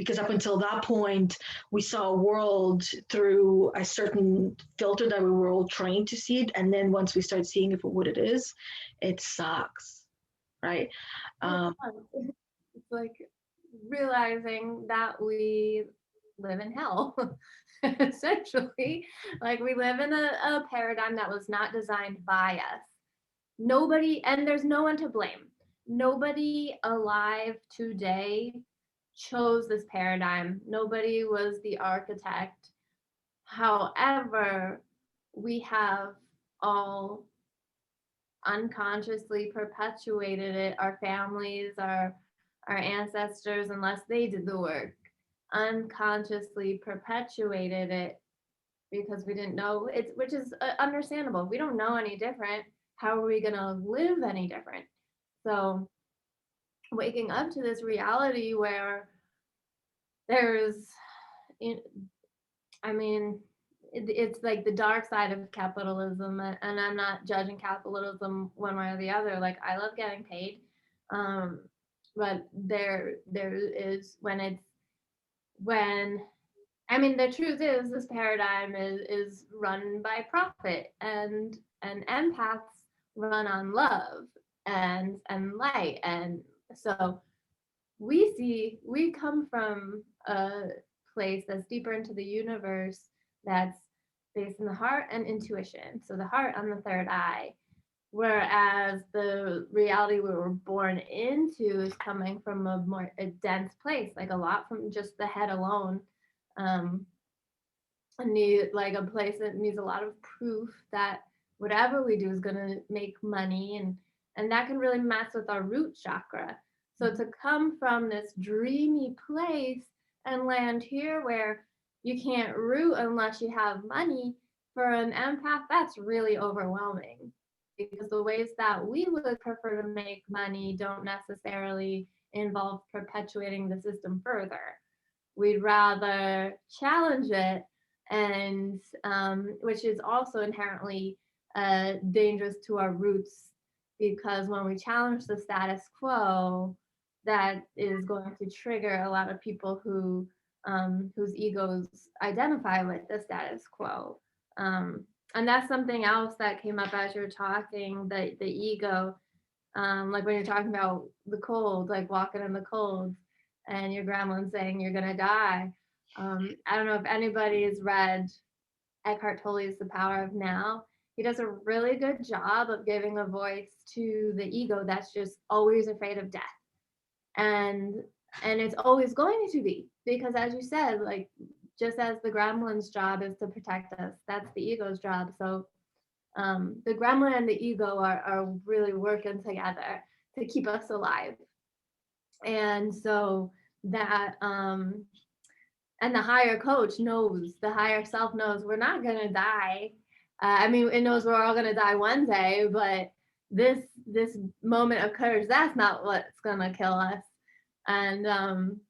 because up until that point, we saw a world through a certain filter that we were all trained to see it. And then once we start seeing it for what it is, it sucks, right? It's like realizing that we live in hell, essentially. Like we live in a paradigm that was not designed by us. Nobody, and there's no one to blame. Nobody alive today chose this paradigm. Nobody was the architect. However, we have all unconsciously perpetuated it. Our families, our ancestors, unless they did the work, unconsciously perpetuated it because we didn't know it, which is understandable. We don't know any different. How are we gonna live any different? So waking up to this reality where there's, I mean, it's like the dark side of capitalism, and I'm not judging capitalism one way or the other. Like I love getting paid, um, but there is when I mean the truth is this paradigm is run by profit, and empaths run on love and light, and so we come from a place that's deeper into the universe, that's based in the heart and intuition. So the heart on the third eye, whereas the reality we were born into is coming from a dense place, like a lot from just the head alone. Um, need like a place that needs a lot of proof that whatever we do is going to make money, and that can really mess with our root chakra. So to come from this dreamy place and land here where you can't root unless you have money, for an empath that's really overwhelming, because the ways that we would prefer to make money don't necessarily involve perpetuating the system further. We'd rather challenge it, and which is also inherently dangerous to our roots, because when we challenge the status quo, that is going to trigger a lot of people whose egos identify with the status quo. And that's something else that came up as you're talking, the ego, like when you're talking about the cold, like walking in the cold and your grandma saying you're gonna die. I don't know if anybody has read Eckhart Tolle's The Power of Now. He does a really good job of giving a voice to the ego that's just always afraid of death. And it's always going to be, because as you said, like just as the gremlin's job is to protect us, that's the ego's job. So the gremlin and the ego are really working together to keep us alive. And so that and the higher coach knows, the higher self knows we're not going to die. I mean, it knows we're all going to die one day, but this moment of courage, that's not what's going to kill us. And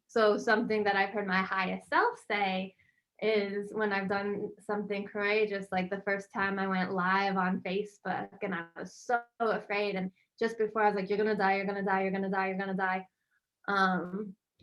so something that I've heard my highest self say is when I've done something courageous, like the first time I went live on Facebook and I was so afraid, and just before I was like, you're gonna die, you're gonna die, you're gonna die, you're gonna die.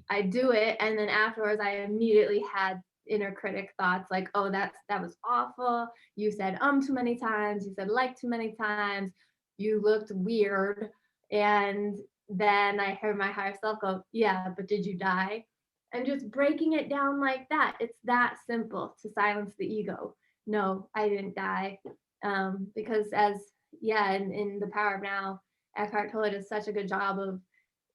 I do it, and then afterwards I immediately had inner critic thoughts like, oh, that was awful, you said too many times, you said like too many times, you looked weird. And then I heard my higher self go, yeah, but did you die? And just breaking it down like that, it's that simple to silence the ego. No, I didn't die. Because in The Power of Now, Eckhart Tolle does such a good job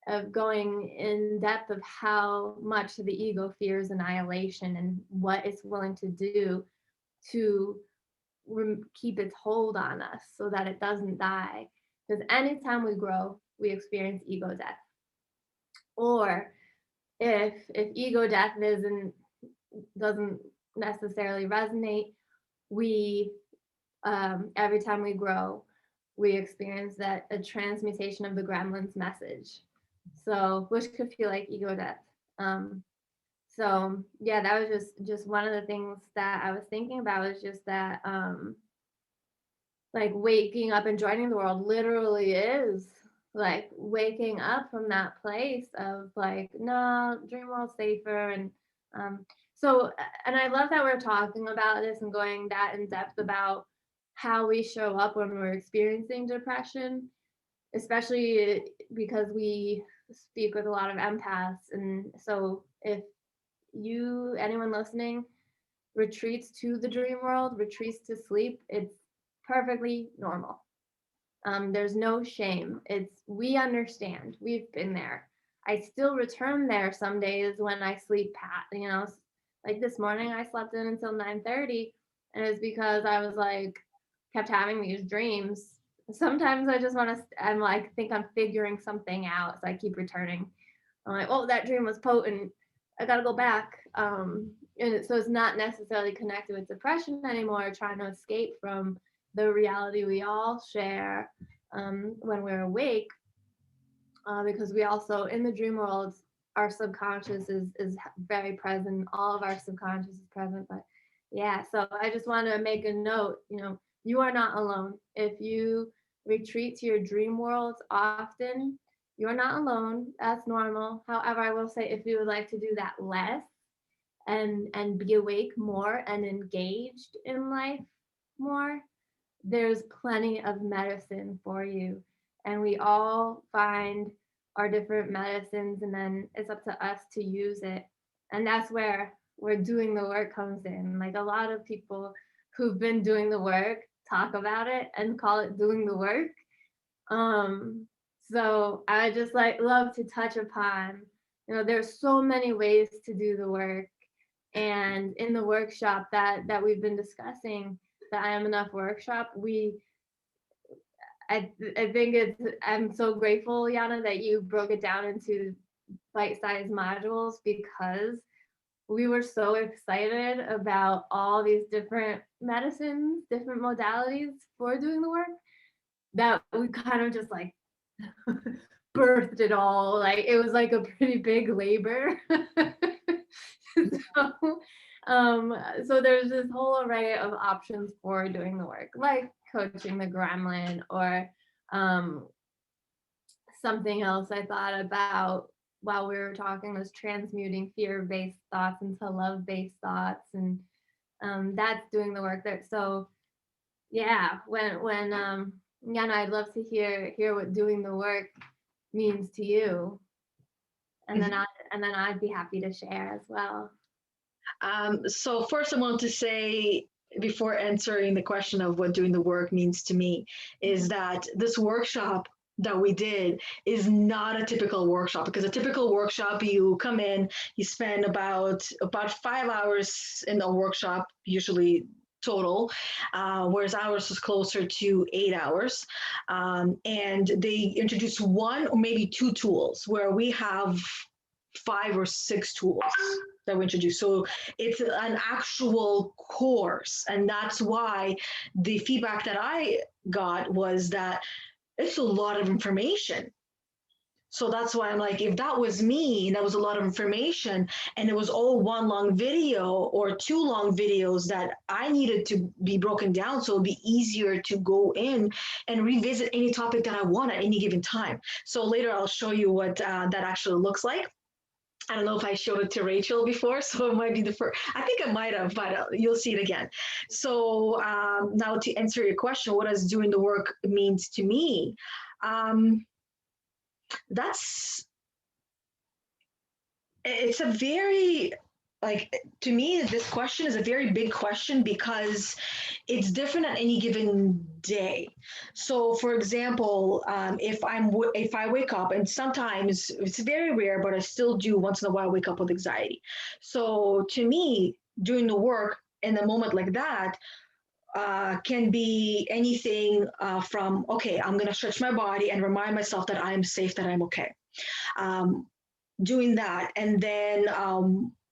of going in depth of how much the ego fears annihilation and what it's willing to do to keep its hold on us so that it doesn't die. Because anytime we grow, we experience ego death. Or if ego death doesn't necessarily resonate, we every time we grow, we experience that a transmutation of the gremlin's message. So which could feel like ego death. So yeah, that was just one of the things that I was thinking about, is just that like waking up and joining the world literally is like waking up from that place of like, no, dream world's safer. And um, so, and I love that we're talking about this and going that in depth about how we show up when we're experiencing depression, especially because we speak with a lot of empaths. And so if anyone listening, retreats to the dream world, retreats to sleep, it's perfectly normal. There's no shame. We understand. We've been there. I still return there some days when I sleep like this morning I slept in until 9:30, and it's because I was like kept having these dreams. Sometimes I just want to I'm like think I'm figuring something out, so I keep returning. I'm like, oh, that dream was potent. I gotta go back. So it's not necessarily connected with depression anymore, trying to escape from the reality we all share when we're awake, because we also, in the dream world, our subconscious is very present. All of our subconscious is present. But yeah, so I just want to make a note, you are not alone. If you retreat to your dream worlds often, you're not alone. That's normal. However, I will say if you would like to do that less and be awake more and engaged in life more, there's plenty of medicine for you. And we all find our different medicines, and then it's up to us to use it. And that's where doing the work comes in. Like a lot of people who've been doing the work talk about it and call it doing the work. Um, so I just like love to touch upon, there's so many ways to do the work. And in the workshop that we've been discussing, the I Am Enough workshop, I think I'm so grateful, Yana, that you broke it down into bite-sized modules, because we were so excited about all these different medicines, different modalities for doing the work, that we kind of just like birthed it all. Like it was like a pretty big labor. so, so there's this whole array of options for doing the work, like coaching the gremlin, or something else I thought about while we were talking was transmuting fear-based thoughts into love-based thoughts, and that's doing the work there. So yeah, when Yana, I'd love to hear what doing the work means to you, and then I'd be happy to share as well. So first I want to say, before answering the question of what doing the work means to me, is that this workshop that we did is not a typical workshop, because a typical workshop, you come in, you spend about 5 hours in a workshop, usually total, whereas ours was closer to 8 hours. And they introduce one or maybe two tools, where we have 5 or 6 tools that we introduce. So it's an actual course. And that's why the feedback that I got was that it's a lot of information. So that's why I'm like, if that was me and that was a lot of information and it was all one long video or 2 long videos that I needed to be broken down, so it'd be easier to go in and revisit any topic that I want at any given time. So later I'll show you what that actually looks like. I don't know if I showed it to Rachel before, so it might be the first. I think I might have, but you'll see it again. So now to answer your question, what does doing the work means to me? That's it's a very, like, to me, this question is a very big question, because it's different at any given day. So for example, if I wake up, and sometimes it's very rare, but I still do once in a while wake up with anxiety. So to me, doing the work in a moment like that can be anything from, okay, I'm going to stretch my body and remind myself that I'm safe, that I'm okay. Um, Doing that, and then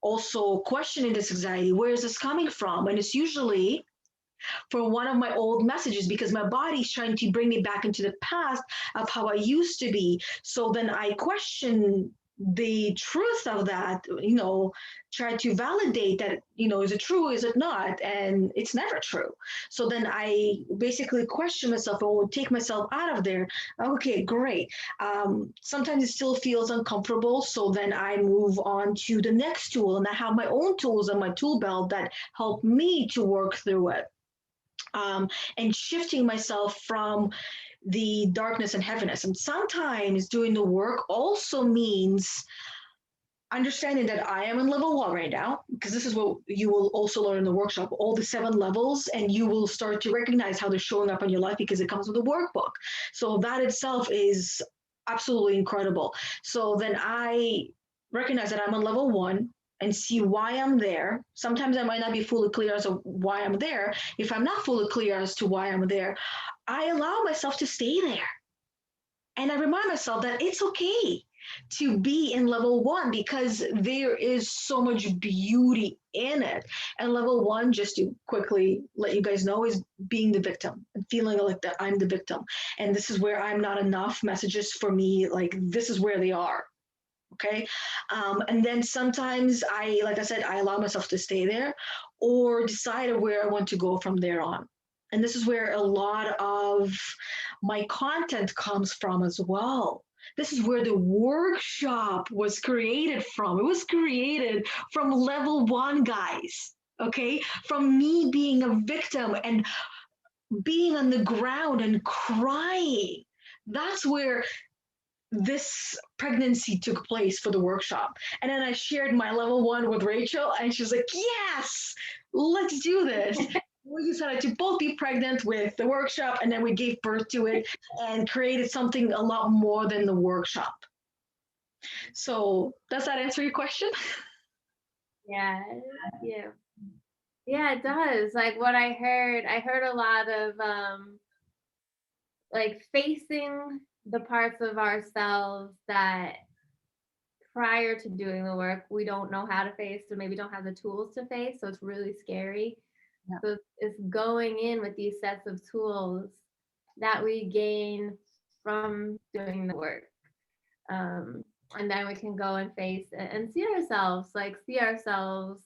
also questioning this anxiety, where is this coming from? And it's usually for one of my old messages, because my body's trying to bring me back into the past of how I used to be. So then I question the truth of that, try to validate that, is it true, is it not? And it's never true. So then I basically question myself or take myself out of there. Okay, great. Sometimes it still feels uncomfortable. So then I move on to the next tool, and I have my own tools on my tool belt that help me to work through it. And shifting myself from the darkness and heaviness. And sometimes doing the work also means understanding that I am in level one right now, because this is what you will also learn in the workshop, all the 7 levels, and you will start to recognize how they're showing up in your life because it comes with a workbook. So that itself is absolutely incredible. So then I recognize that I'm on level one and see why I'm there. Sometimes I might not be fully clear as to why I'm there. If I'm not fully clear as to why I'm there, I allow myself to stay there. And I remind myself that it's okay to be in level one because there is so much beauty in it. And level one, just to quickly let you guys know, is being the victim and feeling like that I'm the victim. And this is where I'm not enough messages for me, like this is where they are. Okay. And then sometimes like I said, I allow myself to stay there or decide where I want to go from there on. And this is where a lot of my content comes from as well. This is where the workshop was created from. It was created from level one, guys. Okay. From me being a victim and being on the ground and crying. That's where this pregnancy took place for the workshop. And then I shared my level one with Rachel, and she's like, yes, let's do this. We decided to both be pregnant with the workshop, and then we gave birth to it and created something a lot more than the workshop. So, does that answer your question? Yeah, yeah. Yeah, it does. Like what I heard a lot of like facing the parts of ourselves that prior to doing the work we don't know how to face or maybe don't have the tools to face, so it's really scary. Yeah. So it's going in with these sets of tools that we gain from doing the work. um, and then we can go and face and see ourselves, like see ourselves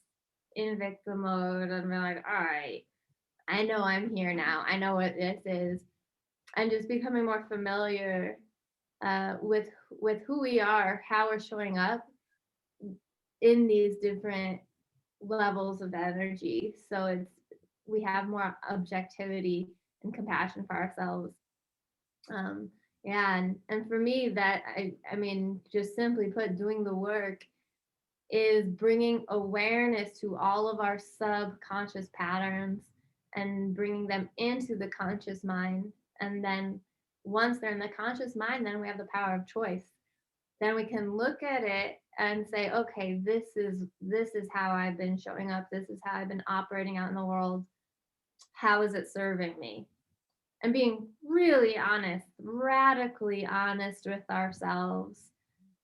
in victim mode, and we're like, all right, I know I'm here now, I know what this is, and just becoming more familiar with who we are, how we're showing up in these different levels of energy. So we have more objectivity and compassion for ourselves. Yeah, and for me, that I mean, just simply put, doing the work is bringing awareness to all of our subconscious patterns and bringing them into the conscious mind. And then once they're in the conscious mind, then we have the power of choice. Then we can look at it and say, okay, this is how I've been showing up. This is how I've been operating out in the world. How is it serving me? And being really honest, radically honest with ourselves,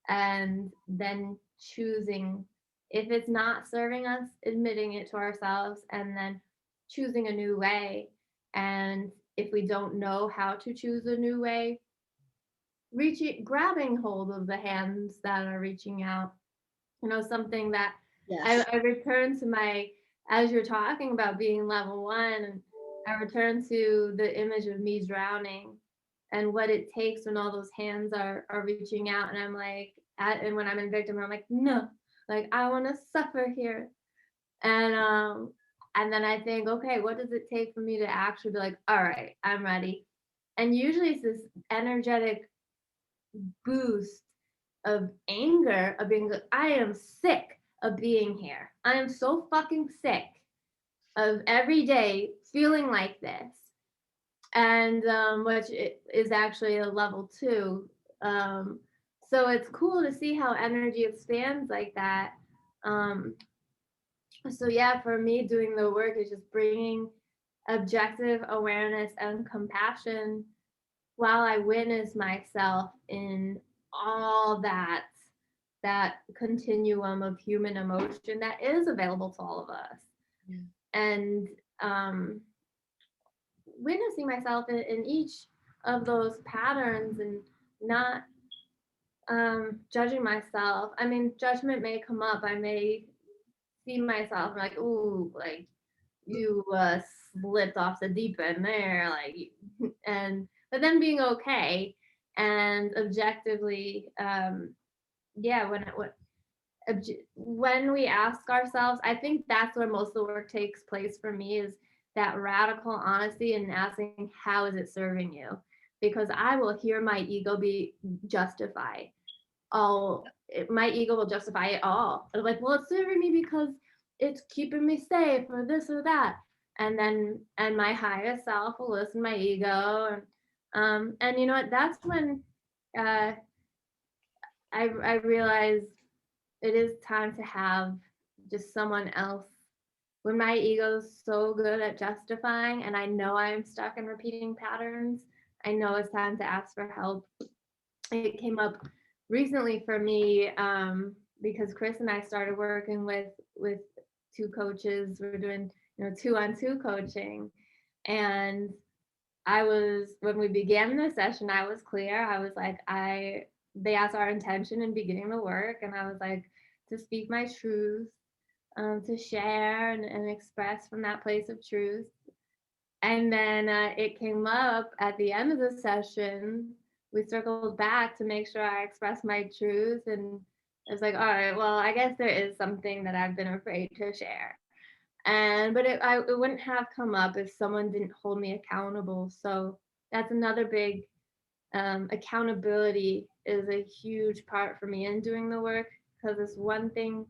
and then choosing, if it's not serving us, admitting it to ourselves, and then choosing a new way. And if we don't know how to choose a new way, grabbing hold of the hands that are reaching out. Something that Yes. I return to as you're talking about being level one, and I return to the image of me drowning and what it takes when all those hands are reaching out. And I'm like, and when I'm in victim, I'm like, no, like I want to suffer here. And then I think, okay, what does it take for me to actually be like, all right, I'm ready? And usually it's this energetic boost of anger, of being like, I am sick of being here. I am so fucking sick of every day feeling like this. And which is actually a level 2. So it's cool to see how energy expands like that. Um, so yeah, for me, doing the work is just bringing objective awareness and compassion while I witness myself in all that continuum of human emotion that is available to all of us. Yeah. And witnessing myself in each of those patterns, and not judging myself. I mean, judgment may come up. I may see myself like, ooh, like you slipped off the deep end there, like, and but then being okay and objectively, yeah, when we ask ourselves, I think that's where most of the work takes place for me, is that radical honesty and asking, how is it serving you? Because I will hear my ego be justify my ego will justify it all. It'll be like, well, it's serving me because it's keeping me safe or this or that. And my higher self will listen to my ego. And you know what? That's when uh, I realize it is time to have just someone else. When my ego's so good at justifying and I know I'm stuck in repeating patterns, I know it's time to ask for help. It came up recently for me, because Chris and I started working with two coaches. We're doing, 2-on-2 coaching, and I was, when we began the session, I was clear. I was like, they asked our intention in beginning the work, and I was like, to speak my truth, to share and express from that place of truth. And then it came up at the end of the session. We circled back to make sure I expressed my truth. And I was like, all right, well, I guess there is something that I've been afraid to share. But it wouldn't have come up if someone didn't hold me accountable. So that's another big, accountability is a huge part for me in doing the work, because it's one thing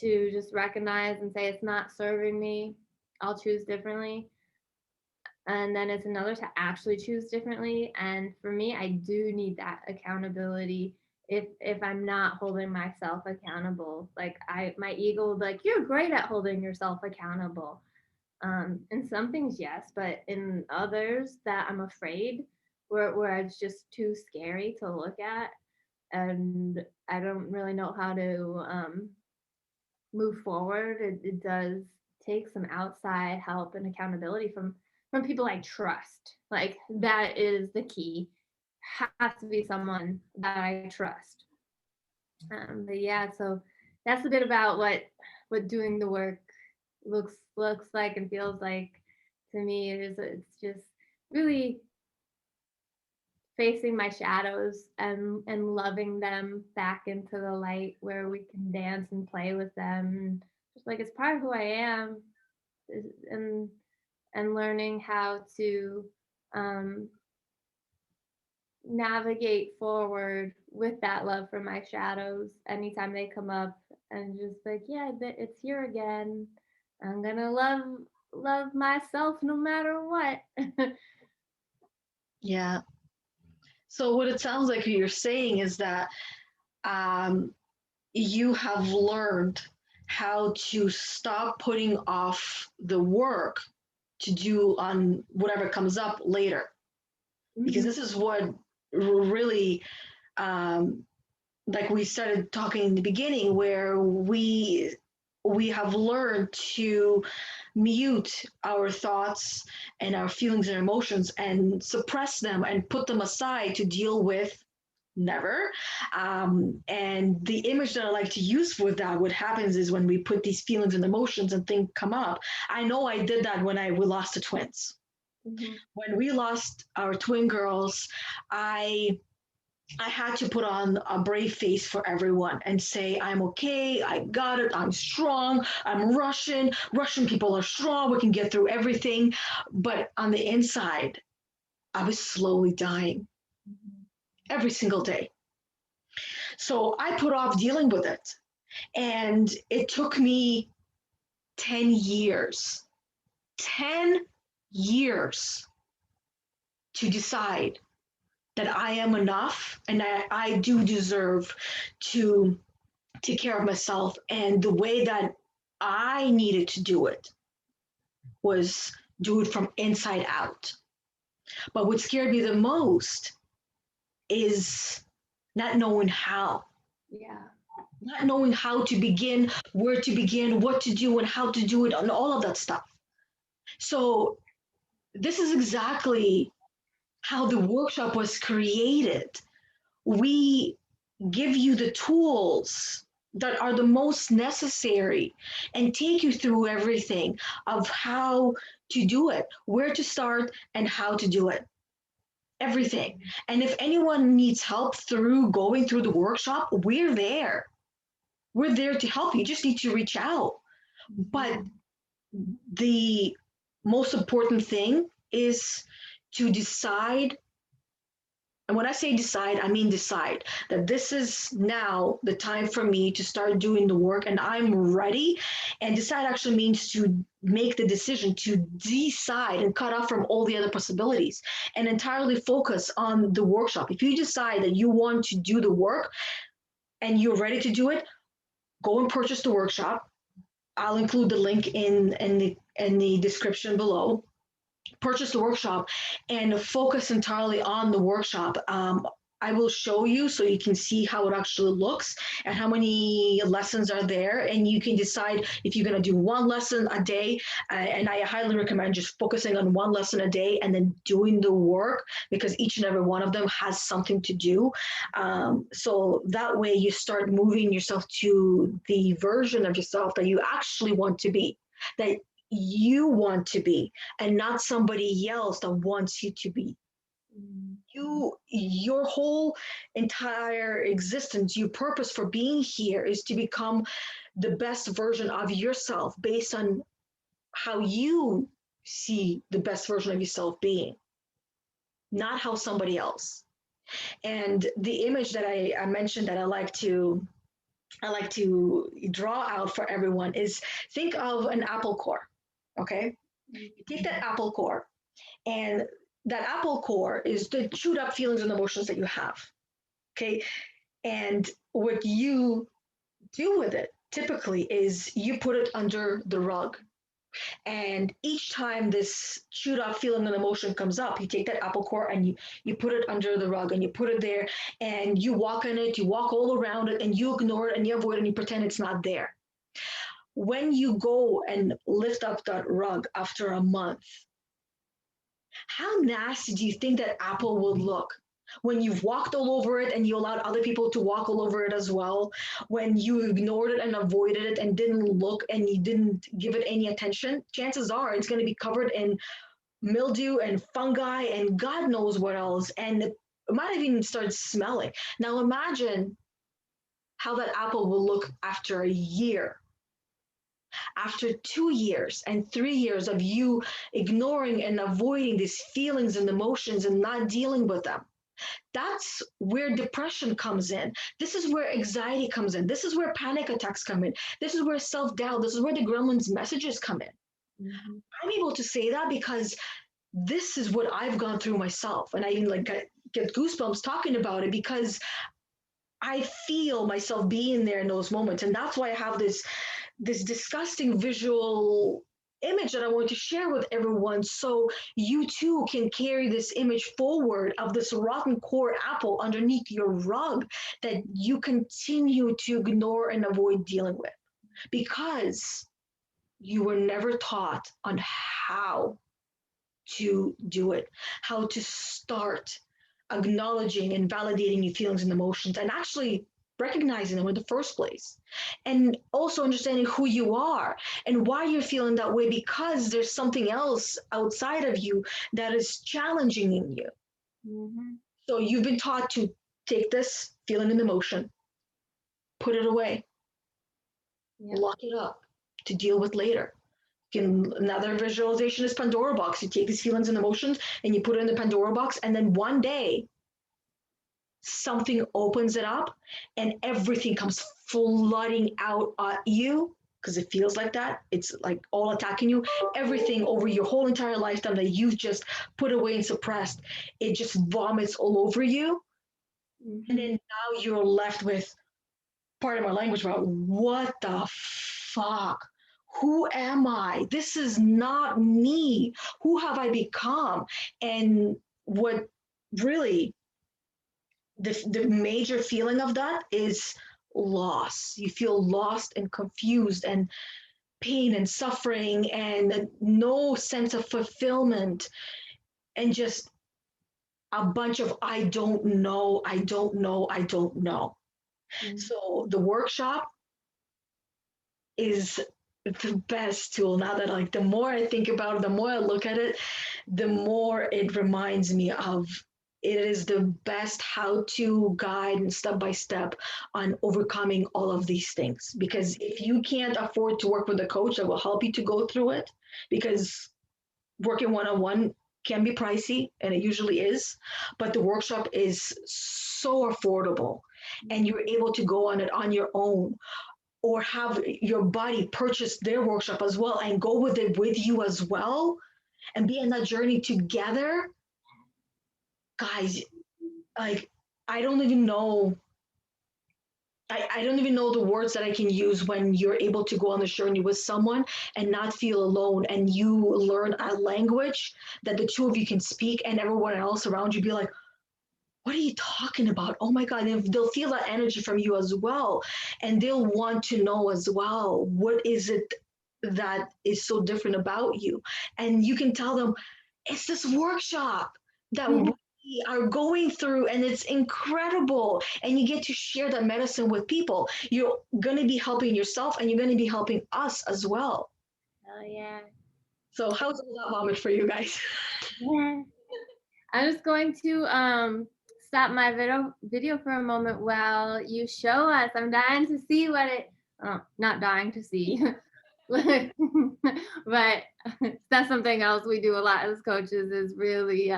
to just recognize and say it's not serving me, I'll choose differently. And then it's another to actually choose differently. And for me, I do need that accountability. If I'm not holding myself accountable, like my ego will be like, you're great at holding yourself accountable. In some things, yes, but in others that I'm afraid, where it's just too scary to look at, and I don't really know how to move forward. It does take some outside help and accountability from people I trust. Like, that is the key. Has to be someone that I trust. But yeah, so that's a bit about what doing the work looks like and feels like to me. It's just really facing my shadows and loving them back into the light, where we can dance and play with them, just like it's part of who I am. and and learning how to um, navigate forward with that love for my shadows anytime they come up, and just like, yeah, it's here again. I'm gonna love myself no matter what. Yeah. So what it sounds like you're saying is that um, you have learned how to stop putting off the work to do on whatever comes up later, because Mhm. this is what really, um, like we started talking in the beginning, where we have learned to mute our thoughts and our feelings and emotions and suppress them and put them aside to deal with never. And the image that I like to use for that, what happens is when we put these feelings and emotions and things come up. I know I did that when we lost the twins. Mhm. When we lost our twin girls, I I had to put on a brave face for everyone and say, I'm okay, I got it, I'm strong, I'm Russian. Russian people are strong, we can get through everything. But on the inside, I was slowly dying Mhm. every single day. So I put off dealing with it. And it took me 10 years, 10 years to decide that I am enough and that I do deserve to take care of myself. And the way that I needed to do it was do it from inside out. But what scared me the most is not knowing how, Yeah. not knowing how to begin, where to begin, what to do, and how to do it, and all of that stuff. So, this is exactly how the workshop was created. We give you the tools that are the most necessary and take you through everything of how to do it, where to start, and how to do it. Everything. And if anyone needs help through going through the workshop, we're there. We're there to help. You just need to reach out. But the most important thing is to decide. And when I say decide, I mean decide that this is now the time for me to start doing the work and I'm ready. And decide actually means to make the decision to decide and cut off from all the other possibilities and entirely focus on the workshop. If you decide that you want to do the work and you're ready to do it, go and purchase the workshop. I'll include the link in the description below. Purchase the workshop and focus entirely on the workshop. I will show you so you can see how it actually looks and how many lessons are there. And you can decide if you're going to do one lesson a day. And I highly recommend just focusing on one lesson a day and then doing the work because each and every one of them has something to do. So that way you start moving yourself to the version of yourself that you actually want to be, that you want to be, and not somebody else that wants you to be. Your whole entire existence, your purpose for being here is to become the best version of yourself based on how you see the best version of yourself being, not how somebody else. And the image that I mentioned that I like to draw out for everyone is think of an apple core. Okay. You take that apple core, and that apple core is the chewed up feelings and emotions that you have. Okay. And what you do with it typically is you put it under the rug. And each time this chewed up feeling and emotion comes up, you take that apple core and you put it under the rug and you put it there and you walk on it, you walk all around it and you ignore it and you avoid it and you pretend it's not there. When you go and lift up that rug after a month, how nasty do you think that apple will look? When you've walked all over it and you allowed other people to walk all over it as well, when you ignored it and avoided it and didn't look and you didn't give it any attention, chances are it's going to be covered in mildew and fungi and God knows what else. And it might even start smelling. Now imagine how that apple will look after a year, after 2 years and 3 years of you ignoring and avoiding these feelings and emotions and not dealing with them. That's where depression comes in. This is where anxiety comes in. This is where panic attacks come in. This is where self-doubt, this is where the gremlins messages come in. I'm able to say that because this is what I've gone through myself. And I even get goosebumps talking about it because I feel myself being there in those moments. And that's why I have this disgusting visual image that I want to share with everyone so you too can carry this image forward of this rotten core apple underneath your rug that you continue to ignore and avoid dealing with because you were never taught on how to do it, how to start acknowledging and validating your feelings and emotions and actually recognizing them in the first place. And also understanding who you are and why you're feeling that way because there's something else outside of you that is challenging in you. So you've been taught to take this feeling and emotion, put it away, lock it up to deal with later. Another visualization is Pandora box. You take these feelings and emotions and you put it in the Pandora box, and then one day something opens it up and everything comes flooding out at you because it feels like that. It's like all attacking you. Everything over your whole entire lifetime that you've just put away and suppressed, it just vomits all over you. And then now you're left with, pardon my language, about what the fuck? Who am I? This is not me. Who have I become? And what really the major feeling of that is loss. You feel lost and confused and pain and suffering and no sense of fulfillment and just a bunch of I don't know, I don't know, I don't know. Mm. So the workshop is the best tool. Now that, like, the more I think about it, the more I look at it, the more it reminds me of it is the best how to guide and step by step on overcoming all of these things. Because if you can't afford to work with a coach that will help you to go through it, because working one on one can be pricey, and it usually is, but the workshop is so affordable, and you're able to go on it on your own, or have your buddy purchase their workshop as well and go with it with you as well, and be in that journey together. Guys, like, I don't even know. I don't even know the words that I can use when you're able to go on this journey with someone and not feel alone, and you learn a language that the two of you can speak, and everyone else around you be like, what are you talking about? Oh my God. And they'll feel that energy from you as well. And they'll want to know as well, what is it that is so different about you? And you can tell them, it's this workshop that Yeah. we are going through, and it's incredible. And you get to share that medicine with people. You're going to be helping yourself, and you're going to be helping us as well. Oh yeah. So, how's all that vomit for you guys? Yeah. I'm just going to stop my video for a moment while you show us. I'm dying to see what it. Oh, not dying to see, but that's something else we do a lot as coaches, is really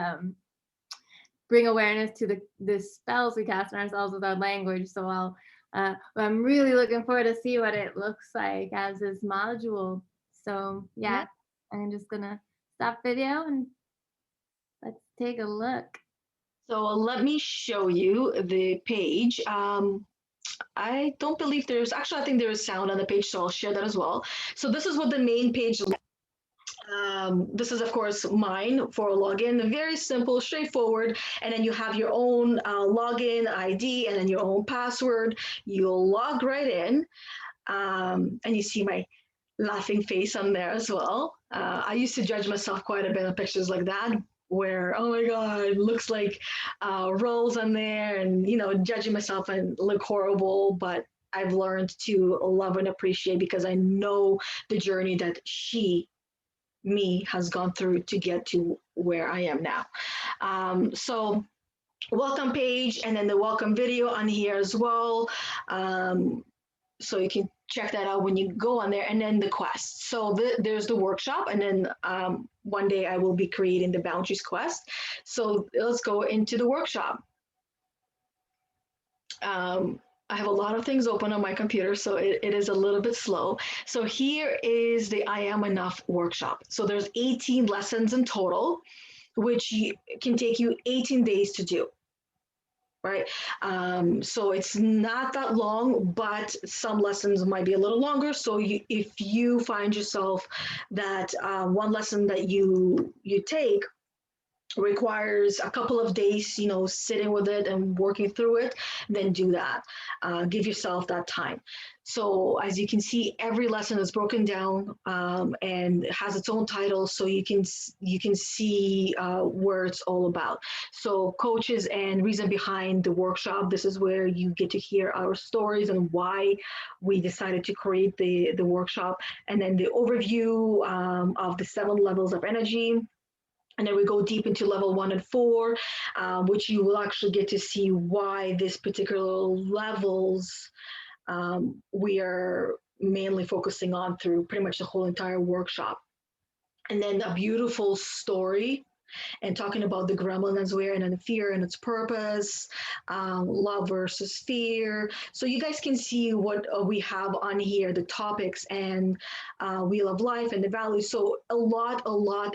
bring awareness to the spells we cast on ourselves with our language. So I'm really looking forward to see what it looks like as this module. So Yeah. yeah, I'm just gonna stop video and let's take a look. So, let me show you the page. I don't believe there's actually, I think there is sound on the page, so I'll share that as well. So this is what the main page. This is, of course, mine for a login. Very simple, straightforward. And then you have your own login ID and then your own password. You'll log right in, and you see my laughing face on there as well. I used to judge myself quite a bit on pictures like that, where, oh my God, it looks like rolls on there, and judging myself and look horrible. But I've learned to love and appreciate, because I know the journey that me has gone through to get to where I am now. So welcome page, and then the welcome video on here as well. So you can check that out when you go on there, and then the quest. So there's the workshop, and then one day I will be creating the boundaries quest. So let's go into the workshop. I have a lot of things open on my computer, so it is a little bit slow. So here is the I Am Enough workshop. So there's 18 lessons in total, which can take you 18 days to do. Right. So it's not that long, but some lessons might be a little longer. So if you find yourself that one lesson that you take requires a couple of days, sitting with it and working through it, then do that. Give yourself that time. So as you can see, every lesson is broken down, and has its own title, so you can see where it's all about. So coaches and reason behind the workshop. This is where you get to hear our stories and why we decided to create the workshop, and then the overview of the 7 levels of energy. And then we go deep into level 1 and 4, which you will actually get to see why this particular levels we are mainly focusing on through pretty much the whole entire workshop. And then a beautiful story, and talking about the gremlin as well, and then fear and its purpose, love versus fear. So you guys can see what we have on here, the topics, and wheel of life and the values. So a lot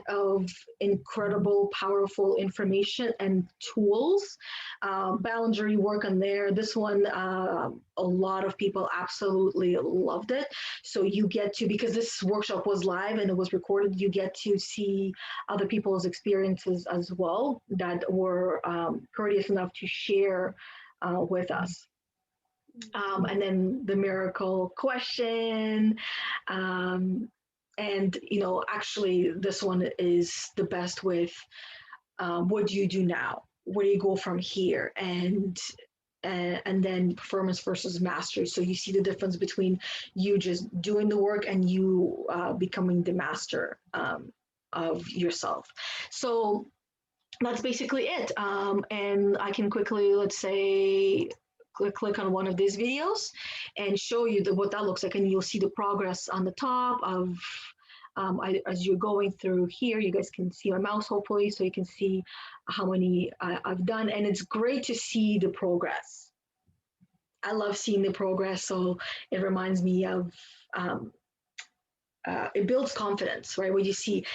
of incredible, powerful information and tools. Boundary work on there. This one, a lot of people absolutely loved it. So you get to, because this workshop was live and it was recorded, you get to see other people's experiences as well that were courteous enough to share with us. And then the miracle question. And, actually, this one is the best with what do you do now? Where do you go from here? And and then performance versus mastery. So you see the difference between you just doing the work and you becoming the master of yourself. So that's basically it. And I can quickly, let's say, click on one of these videos and show you what that looks like, and you'll see the progress on the top of as you're going through here. You guys can see my mouse hopefully, so you can see how many I've done, and it's great to see the progress. I love seeing the progress, so it reminds me of it builds confidence, right? When you see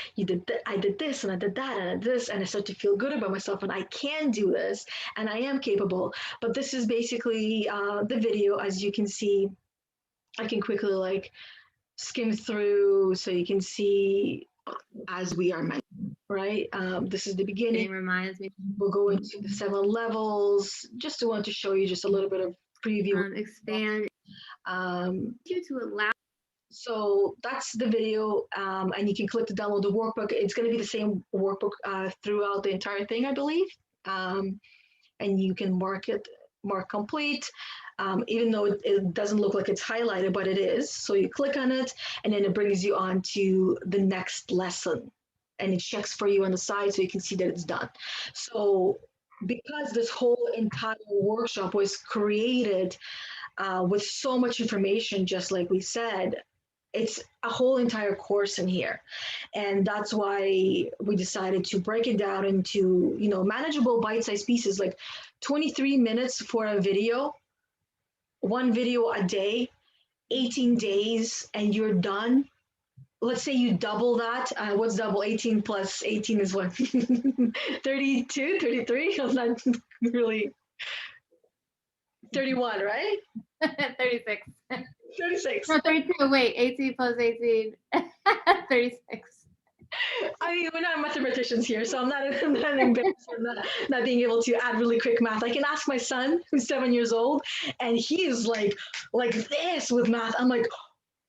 I did this and I did that and I did this, and I start to feel good about myself, and I can do this, and I am capable. But this is basically the video. As you can see, I can quickly like skim through so you can see as we are meant, right? This is the beginning. It reminds me. We'll go into the 7 levels. Just to want to show you just a little bit of preview. Expand you to allow. So that's the video, and you can click to download the workbook. It's going to be the same workbook throughout the entire thing, I believe. And you can mark complete, even though it doesn't look like it's highlighted, but it is. So you click on it, and then it brings you on to the next lesson. And it checks for you on the side so you can see that it's done. So because this whole entire workshop was created with so much information, just like we said, it's a whole entire course in here, and that's why we decided to break it down into manageable bite-sized pieces, like 23 minutes for a video, one video a day, 18 days, and you're done. Let's say you double that. What's double? 18 plus 18 is what? 32, 33? I'm not really. 31, right? 36. 36. No, 32. Wait, 18 plus 18. 36. I mean, we're not mathematicians here, so I'm not embarrassed for not being able to add really quick math. I can ask my son, who's 7 years old, and he is like this with math. I'm like,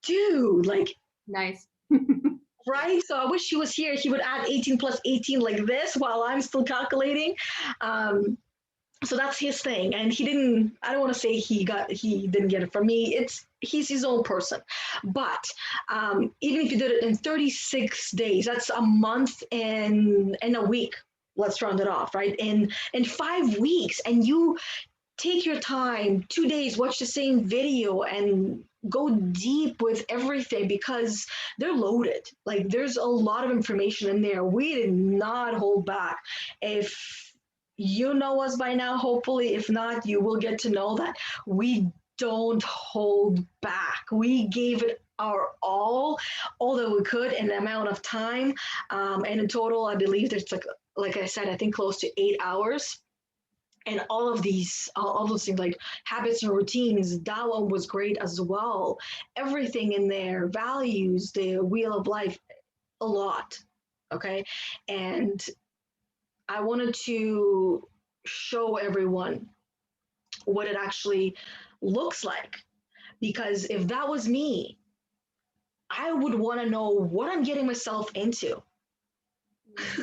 dude, like, nice. right? So I wish he was here. He would add 18 plus 18 like this while I'm still calculating. So that's his thing, and I don't want to say he didn't get it from me. He's his own person. But even if you did it in 36 days, that's a month and a week. Let's round it off, right? In 5 weeks, and you take your time, 2 days, watch the same video and go deep with everything, because they're loaded. Like, there's a lot of information in there. We did not hold back. If you know us by now, hopefully. If not, you will get to know that we don't hold back. We gave it our all that we could in the amount of time. And in total, I believe there's like I said, I think close to 8 hours. And all those things like habits and routines, that one was great as well. Everything in there, values, the wheel of life, a lot. Okay. And I wanted to show everyone what it actually looks like, because if that was me, I would want to know what I'm getting myself into.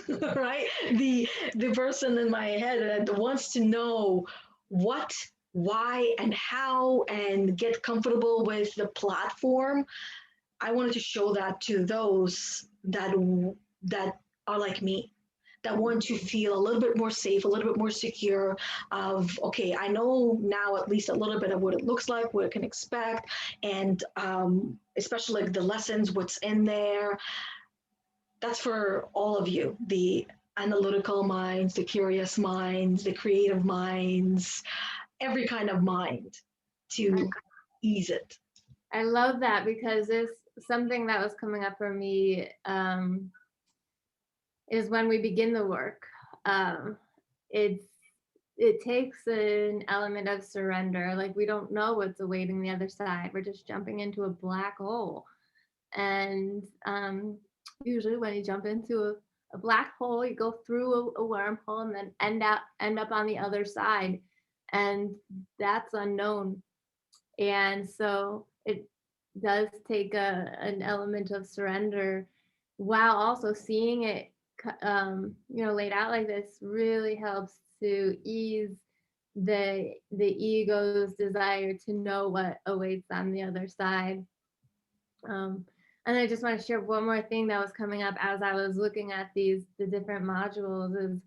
Right? The person in my head that wants to know what, why, and how, and get comfortable with the platform. I wanted to show that to those that are like me, that want to feel a little bit more safe, a little bit more secure of, okay, I know now at least a little bit of what it looks like, what I can expect, and especially like the lessons, what's in there. That's for all of you, the analytical minds, the curious minds, the creative minds, every kind of mind, to ease it. I love that, because this something that was coming up for me is when we begin the work. It takes an element of surrender. Like, we don't know what's awaiting the other side. We're just jumping into a black hole. And usually when you jump into a black hole, you go through a wormhole and then end up on the other side. And that's unknown. And so it does take an element of surrender, while also seeing it laid out like this really helps to ease the ego's desire to know what awaits on the other side. And I just want to share one more thing that was coming up as I was looking at the different modules is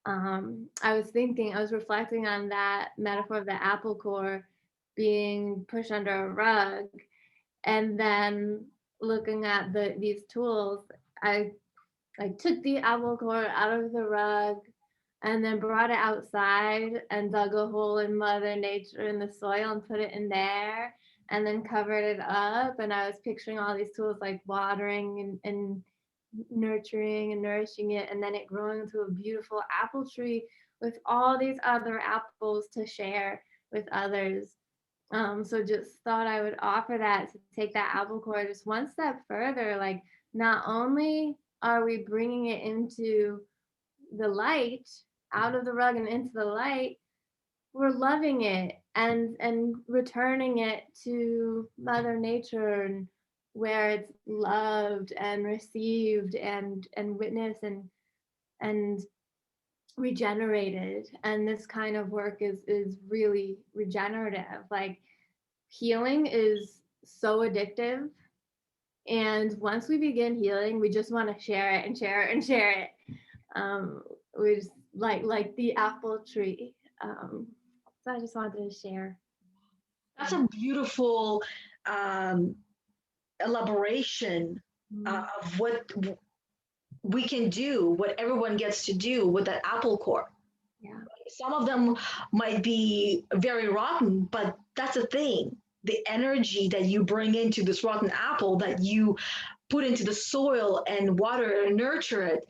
I was reflecting on that metaphor of the apple core being pushed under a rug, and then looking at these tools. I took the apple core out of the rug and then brought it outside and dug a hole in Mother Nature in the soil and put it in there and then covered it up. And I was picturing all these tools like watering and nurturing and nourishing it, and then it growing into a beautiful apple tree with all these other apples to share with others. So just thought I would offer that to take that apple core just one step further. Like, not only are we bringing it into the light, out of the rug and into the light, we're loving it and returning it to Mother Nature, and where it's loved and received and witnessed and regenerated. And this kind of work is really regenerative. Like, healing is so addictive, and once we begin healing, we just want to share it and share it and share it. We just like the apple tree. So I just wanted to share. That's a beautiful um, elaboration of what we can do, what everyone gets to do with that apple core. Yeah. Some of them might be very rotten, but that's a thing. The energy that you bring into this rotten apple that you put into the soil and water and nurture it,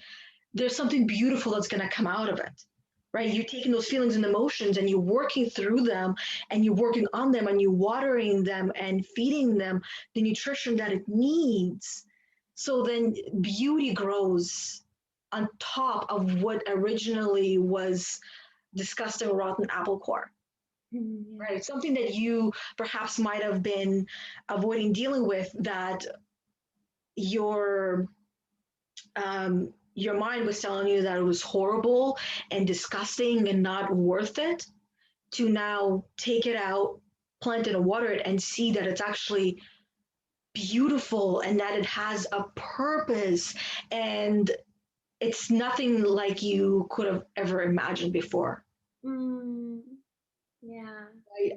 there's something beautiful that's going to come out of it, right? You're taking those feelings and emotions and you're working through them and you're working on them and you're watering them and feeding them the nutrition that it needs. So then beauty grows on top of what originally was disgusting rotten apple core, Yeah. right? Something that you perhaps might have been avoiding dealing with, that your your mind was telling you that it was horrible and disgusting and not worth it, to now take it out, plant it and water it and see that it's actually beautiful and that it has a purpose and it's nothing like you could have ever imagined before. Mm, yeah.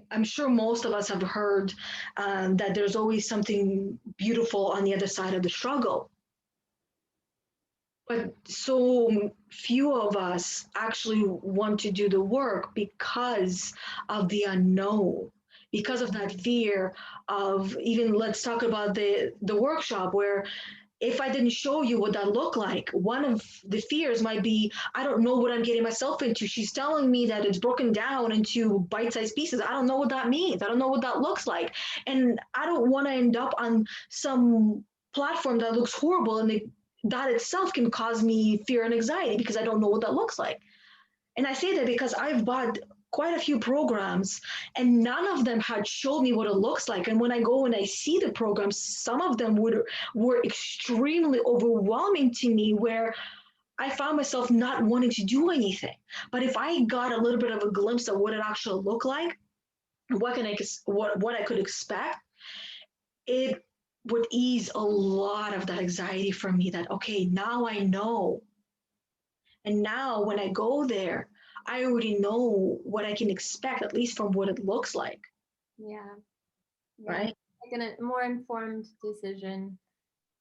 I'm sure most of us have heard that there's always something beautiful on the other side of the struggle. But so few of us actually want to do the work because of the unknown, because of that fear of, even let's talk about the workshop where if I didn't show you what that looked like, one of the fears might be, I don't know what I'm getting myself into. She's telling me that it's broken down into bite-sized pieces. I don't know what that means. I don't know what that looks like. And I don't want to end up on some platform that looks horrible and that itself can cause me fear and anxiety because I don't know what that looks like. And I say that because I've bought quite a few programs and none of them had showed me what it looks like. And when I go and I see the programs, some of them were extremely overwhelming to me, where I found myself not wanting to do anything. But if I got a little bit of a glimpse of what it actually looked like, what I could expect, it would ease a lot of that anxiety from me, that okay, now I know. And now when I go there, I already know what I can expect, at least from what it looks like, Yeah. Yeah. right? Like a more informed decision.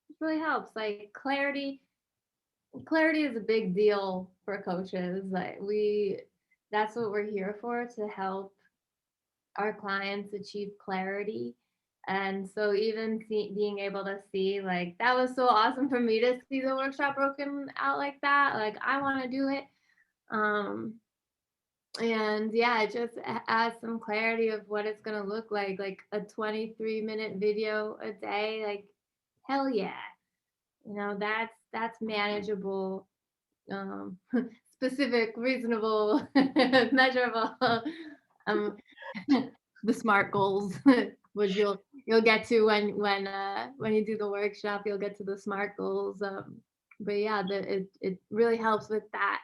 It really helps. Like, clarity is a big deal for coaches. Like, that's what we're here for, to help our clients achieve clarity. And so even being able to see, like, that was so awesome for me to see the workshop broken out like that. Like, I want to do it. Um, and yeah, it just adds some clarity of what it's going to look like a 23-minute video a day. Like, hell yeah. That's manageable, um, specific, reasonable, measurable. Um, the SMART goals, which you'll get to when you do the workshop. You'll get to the SMART goals. But yeah, it really helps with that.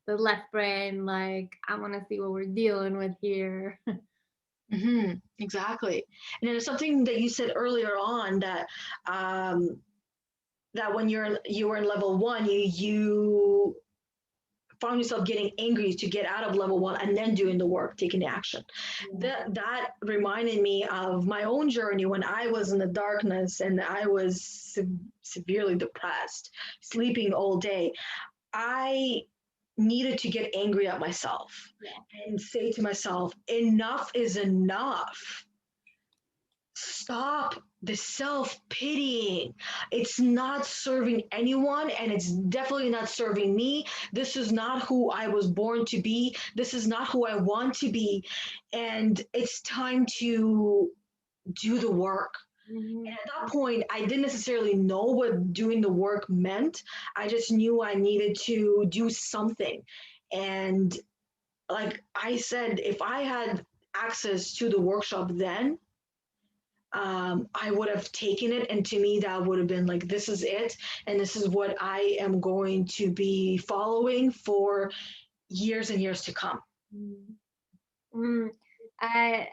the left brain, like, I want to see what we're dealing with here. Exactly. And then something that you said earlier on that that when you were in level one, you found yourself getting angry to get out of level one and then doing the work, taking the action. Yeah. That reminded me of my own journey when I was in the darkness and I was severely depressed, sleeping all day. I needed to get angry at myself and say to myself, enough is enough. Stop the self pitying. It's not serving anyone, and it's definitely not serving me. This is not who I was born to be. This is not who I want to be. And it's time to do the work. Mm-hmm. And at that point, I didn't necessarily know what doing the work meant. I just knew I needed to do something. And like I said, if I had access to the workshop then, I would have taken it. And to me, that would have been like, this is it. And this is what I am going to be following for years and years to come. Mm, I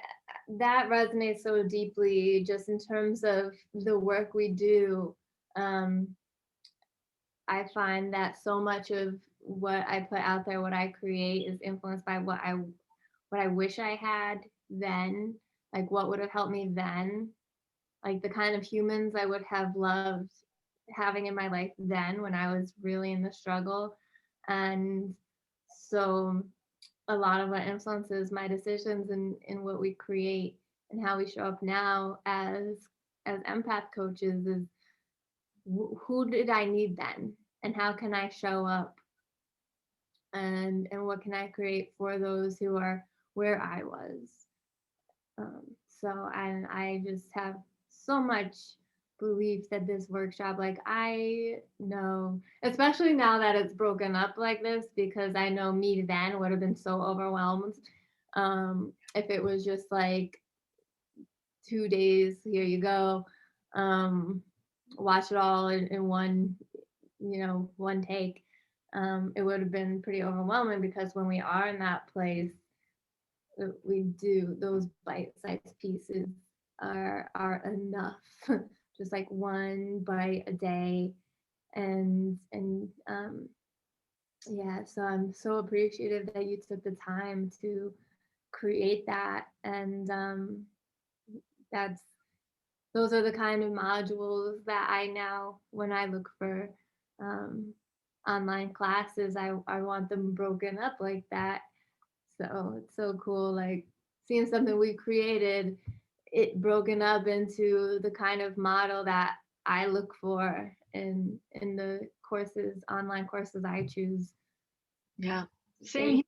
that resonates so deeply just in terms of the work we do. Um, I find that so much of what I put out there, what I create, is influenced by what I wish I had then, like what would have helped me then, like the kind of humans I would have loved having in my life then when I was really in the struggle. And so a lot of what influences my decisions in what we create and how we show up now as empath coaches is who did I need then, and how can I show up, and what can I create for those who are where I was. So and I just have so much belief that this workshop, like I know, especially now that it's broken up like this, because I know me then would have been so overwhelmed if it was just like 2 days, here you go, um, watch it all in one, one take. It would have been pretty overwhelming because when we are in that place, we do those bite-sized pieces are enough. Just like one bite a day, and yeah. So I'm so appreciative that you took the time to create that, and that's those are the kind of modules that I now, when I look for um, online classes, I want them broken up like that. So it's so cool, like seeing something we created, it broken up into the kind of model that I look for in the courses, online courses I choose. Yeah. Same. Thank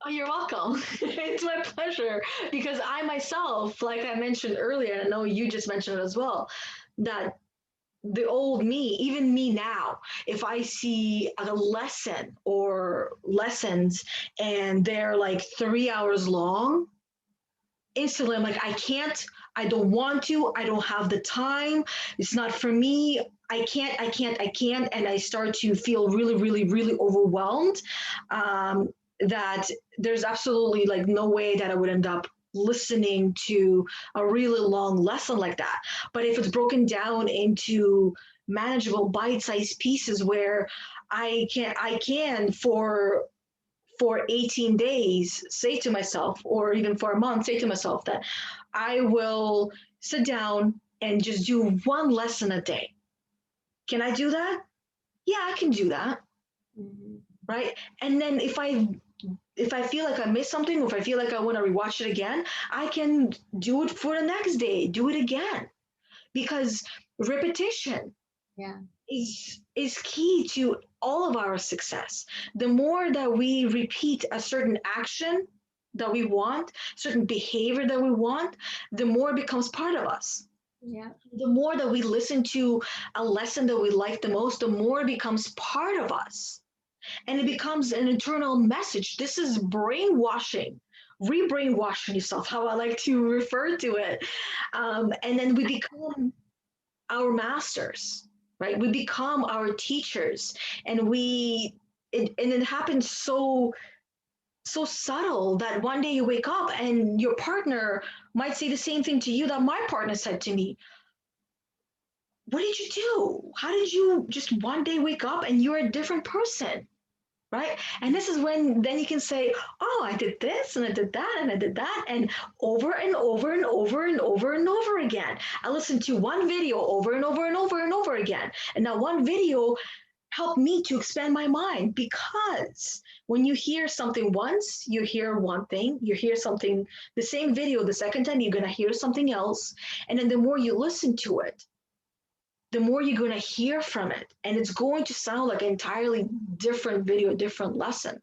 Oh, you're welcome. It's my pleasure because I myself, like I mentioned earlier, and I know you just mentioned it as well, that the old me, even me now, if I see a lesson or lessons and they're like 3 hours long, instantly I'm like, I can't, I don't want to, I don't have the time, it's not for me. I can't. And I start to feel really, really, really overwhelmed. That there's absolutely like no way that I would end up listening to a really long lesson like that. But if it's broken down into manageable bite-sized pieces where I can for 18 days say to myself, or even for a month, say to myself that I will sit down and just do one lesson a day. Can I do that? Yeah, I can do that. you. Right. And then if I feel like I missed something, or if I feel like I want to rewatch it again, I can do it for the next day, do it again. Because repetition Yeah. is key to all of our success. The more that we repeat a certain action that we want, certain behavior that we want, the more it becomes part of us. Yeah. The more that we listen to a lesson that we like the most, the more it becomes part of us. And it becomes an internal message. This is brainwashing, re-brainwashing yourself, how I like to refer to it. And then we become our masters, right? We become our teachers, and we and it happens so subtle that one day you wake up and your partner might say the same thing to you that my partner said to me. What did you do? How did you just one day wake up and you're a different person? Right? And this is when then you can say, oh, I did this and I did that and I did that, and over and over and over and over and over again. I listened to one video over and over and over and over again. And that one video helped me to expand my mind, because when you hear something once, you hear one thing, you hear something, the same video, the second time, you're going to hear something else. And then the more you listen to it, the more you're going to hear from it. And it's going to sound like an entirely different video, different lesson.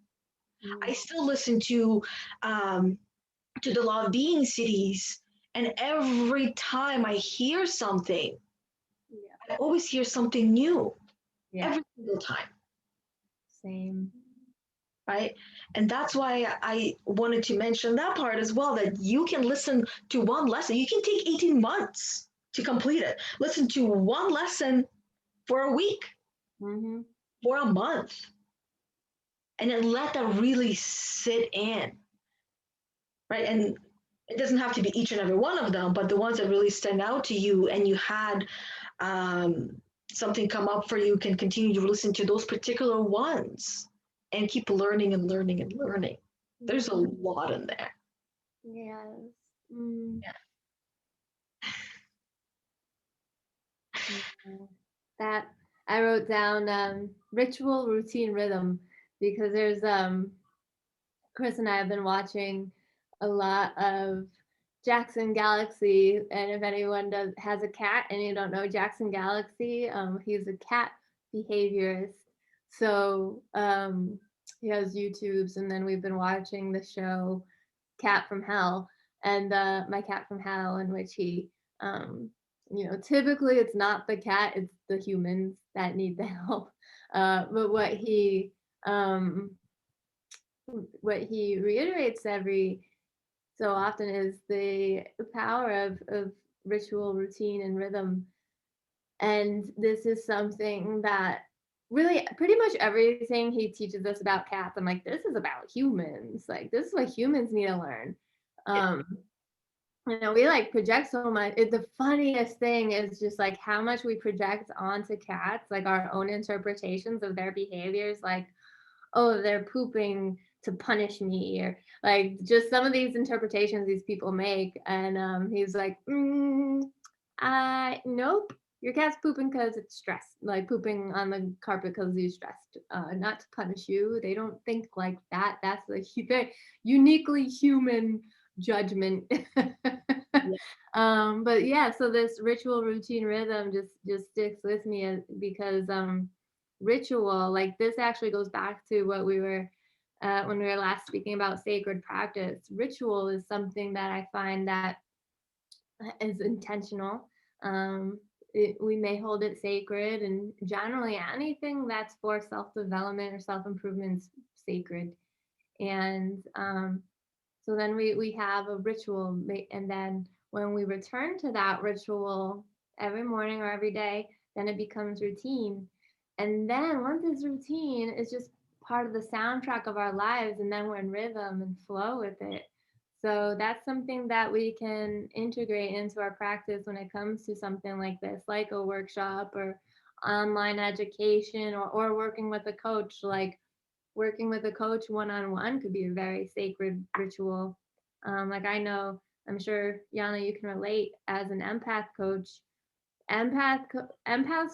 I still listen to the Law of Being cities. And every time I hear something, Yeah. I always hear something new Yeah. every single time. Same. Right? And that's why I wanted to mention that part as well, that you can listen to one lesson. You can take 18 months to complete it. Listen to one lesson for a week, Mm-hmm. for a month, and then let that really sit in. Right? And it doesn't have to be each and every one of them, but the ones that really stand out to you and you had um, something come up for you, can continue to listen to those particular ones and keep learning and learning and learning. There's a lot in there. Yes. Mm. Yeah. Yeah. That I wrote down ritual, routine, rhythm, because there's Chris and I have been watching a lot of Jackson Galaxy, and if anyone has a cat and you don't know Jackson Galaxy, he's a cat behaviorist. So he has YouTubes, and then we've been watching the show Cat from Hell, and My Cat from Hell, in which he, typically it's not the cat, it's the humans that need the help. But um, what he reiterates every so often is the power of ritual, routine, and rhythm. And this is something that really pretty much everything he teaches us about cats, I'm like, this is about humans. Like, this is what humans need to learn. Yeah. Um, we like project so much. The funniest thing is just like how much we project onto cats, like our own interpretations of their behaviors. Like, oh, they're pooping to punish me, or like just some of these interpretations these people make. And he's like, nope, your cat's pooping because it's stressed, like pooping on the carpet because he's stressed, not to punish you. They don't think like that. That's a very uniquely human judgment. Yeah. But yeah, so this ritual, routine, rhythm just sticks with me because ritual, like this actually goes back to what we were when we were last speaking about sacred practice. Ritual is something that I find that is intentional. We may hold it sacred, and generally anything that's for self-development or self-improvement is sacred. And so then we have a ritual, and then when we return to that ritual every morning or every day, then it becomes routine. And then once it's routine, it's just part of the soundtrack of our lives, and then we're in rhythm and flow with it. So that's something that we can integrate into our practice when it comes to something like this, like a workshop or online education, or working with a coach. Like working with a coach one-on-one could be a very sacred ritual. Like I know, I'm sure Yana, you can relate as an empath coach. Empaths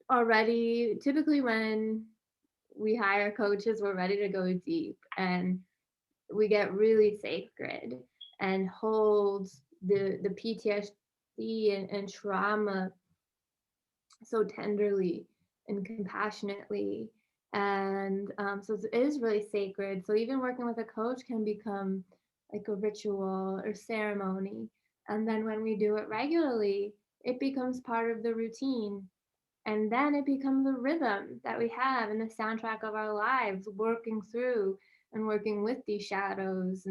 are ready. Typically, when we hire coaches, we're ready to go deep, and we get really sacred and hold the PTSD and trauma so tenderly and compassionately. And so it is really sacred. So even working with a coach can become like a ritual or ceremony. And then when we do it regularly, it becomes part of the routine. And then it becomes a rhythm that we have in the soundtrack of our lives, working through and working with these shadows.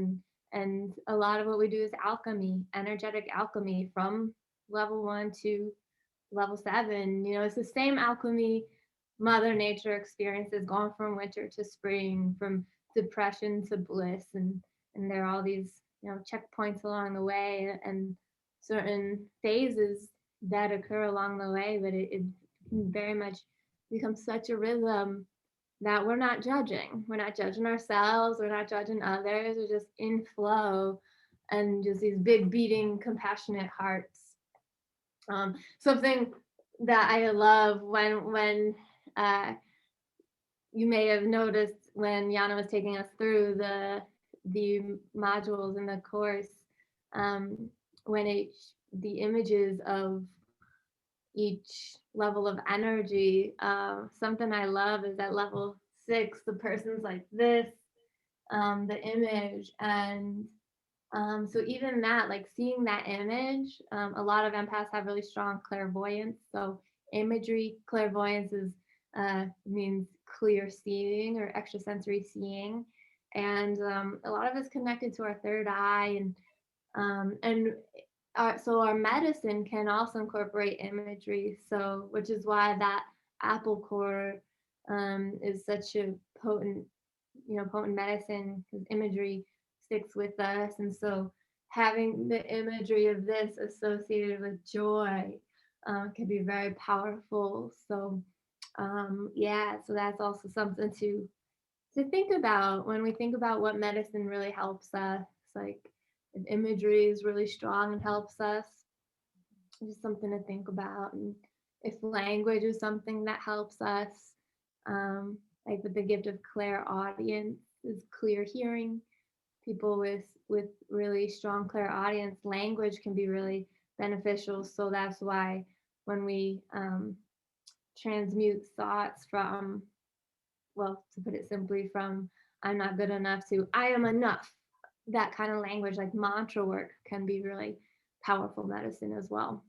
And a lot of what we do is alchemy, energetic alchemy, from level 1 to level 7. It's the same alchemy Mother Nature experiences, going from winter to spring, from depression to bliss, and there are all these, checkpoints along the way, and certain phases that occur along the way, but it can very much become such a rhythm that we're not judging. We're not judging ourselves, we're not judging others, we're just in flow, and just these big beating compassionate hearts. Something that I love, when uh, you may have noticed when Yana was taking us through the modules in the course, um, when the images of each level of energy. Something I love is at level 6, the person's like this, the image, and so even that, like seeing that image, a lot of empaths have really strong clairvoyance. So imagery, clairvoyance means clear seeing or extrasensory seeing, and a lot of it's connected to our third eye, and so our medicine can also incorporate imagery. So which is why that apple core is such a potent medicine, because imagery sticks with us. And so having the imagery of this associated with joy can be very powerful. So yeah, so that's also something to think about when we think about what medicine really helps us. Like if imagery is really strong and helps us, just something to think about. And if language is something that helps us, like with the gift of clairaudience is clear hearing. People with really strong clairaudience, language can be really beneficial. So that's why when we transmute thoughts from, well, to put it simply, from I'm not good enough to I am enough, that kind of language, like mantra work, can be really powerful medicine as well.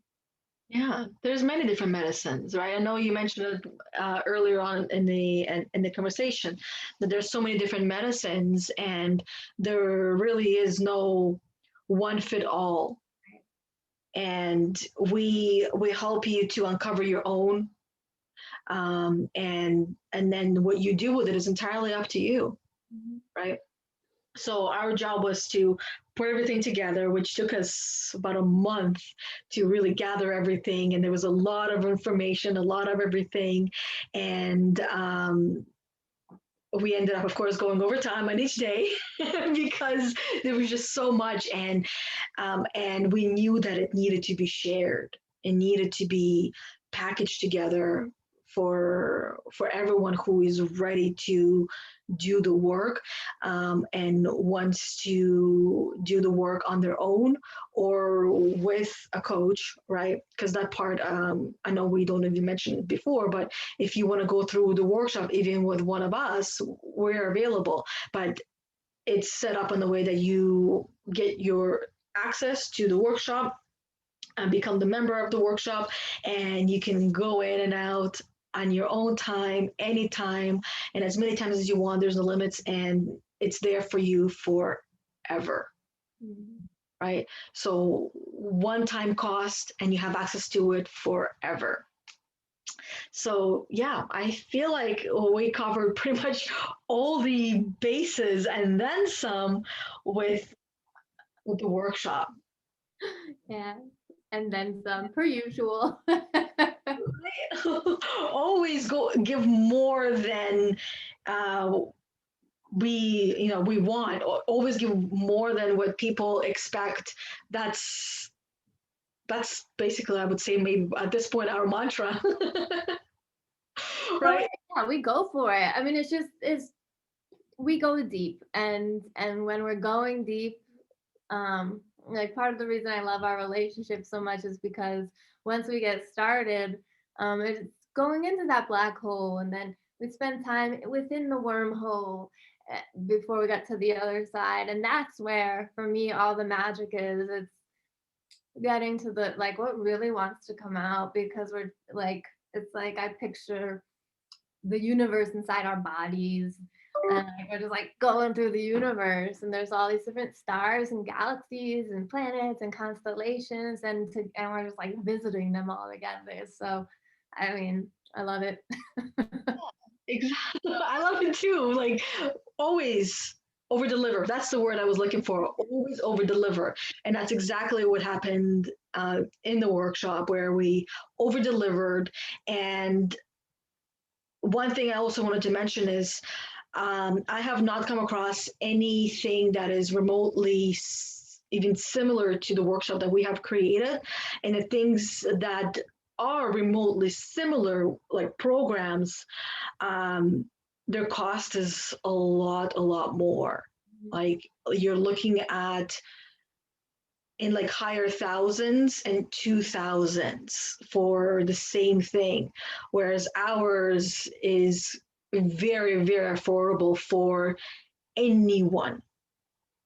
Yeah, there's many different medicines, right? I know you mentioned it earlier on in the conversation that there's so many different medicines, and there really is no one fit all. And we help you to uncover your own, and then what you do with it is entirely up to you, Mhm. right? So our job was to put everything together, which took us about a month to really gather everything. And there was a lot of information, a lot of everything. And we ended up, of course, going over time on each day because there was just so much. And we knew that it needed to be shared. It needed to be packaged together for everyone who is ready to do the work, and wants to do the work on their own or with a coach, right? Because that part, I know we don't even mention it before, but if you want to go through the workshop, even with one of us, we're available. But it's set up in the way that you get your access to the workshop and become the member of the workshop, and you can go in and out on your own time, anytime, and as many times as you want. There's no limits, and it's there for you forever, Mhm. right? So one time cost, and you have access to it forever. So yeah, I feel like we covered pretty much all the bases and then some with the workshop. Yeah, and then some, per usual. Always go give more than uh, we want. Always give more than what people expect. That's basically, I would say, maybe at this point, our mantra. Well, Right? yeah, we go for it. I mean, it's we go deep, and when we're going deep, like part of the reason I love our relationship so much is because once we get started, it's going into that black hole, and then we spend time within the wormhole before we get to the other side, and that's where, for me, all the magic is. It's getting to the, like, what really wants to come out, because we're like, it's like I picture the universe inside our bodies, and like, we're just like going through the universe, and there's all these different stars and galaxies and planets and constellations, and we're just like visiting them all together. So I mean, I love it. Exactly. I love it too. Like always over deliver. That's the word I was looking for. Always over deliver. And that's exactly what happened in the workshop where we over delivered. And one thing I also wanted to mention is I have not come across anything that is remotely even similar to the workshop that we have created. And the things that are remotely similar, like programs, um, their cost is a lot more. Like you're looking at in like higher thousands and 2000s for the same thing, whereas ours is very, very affordable for anyone,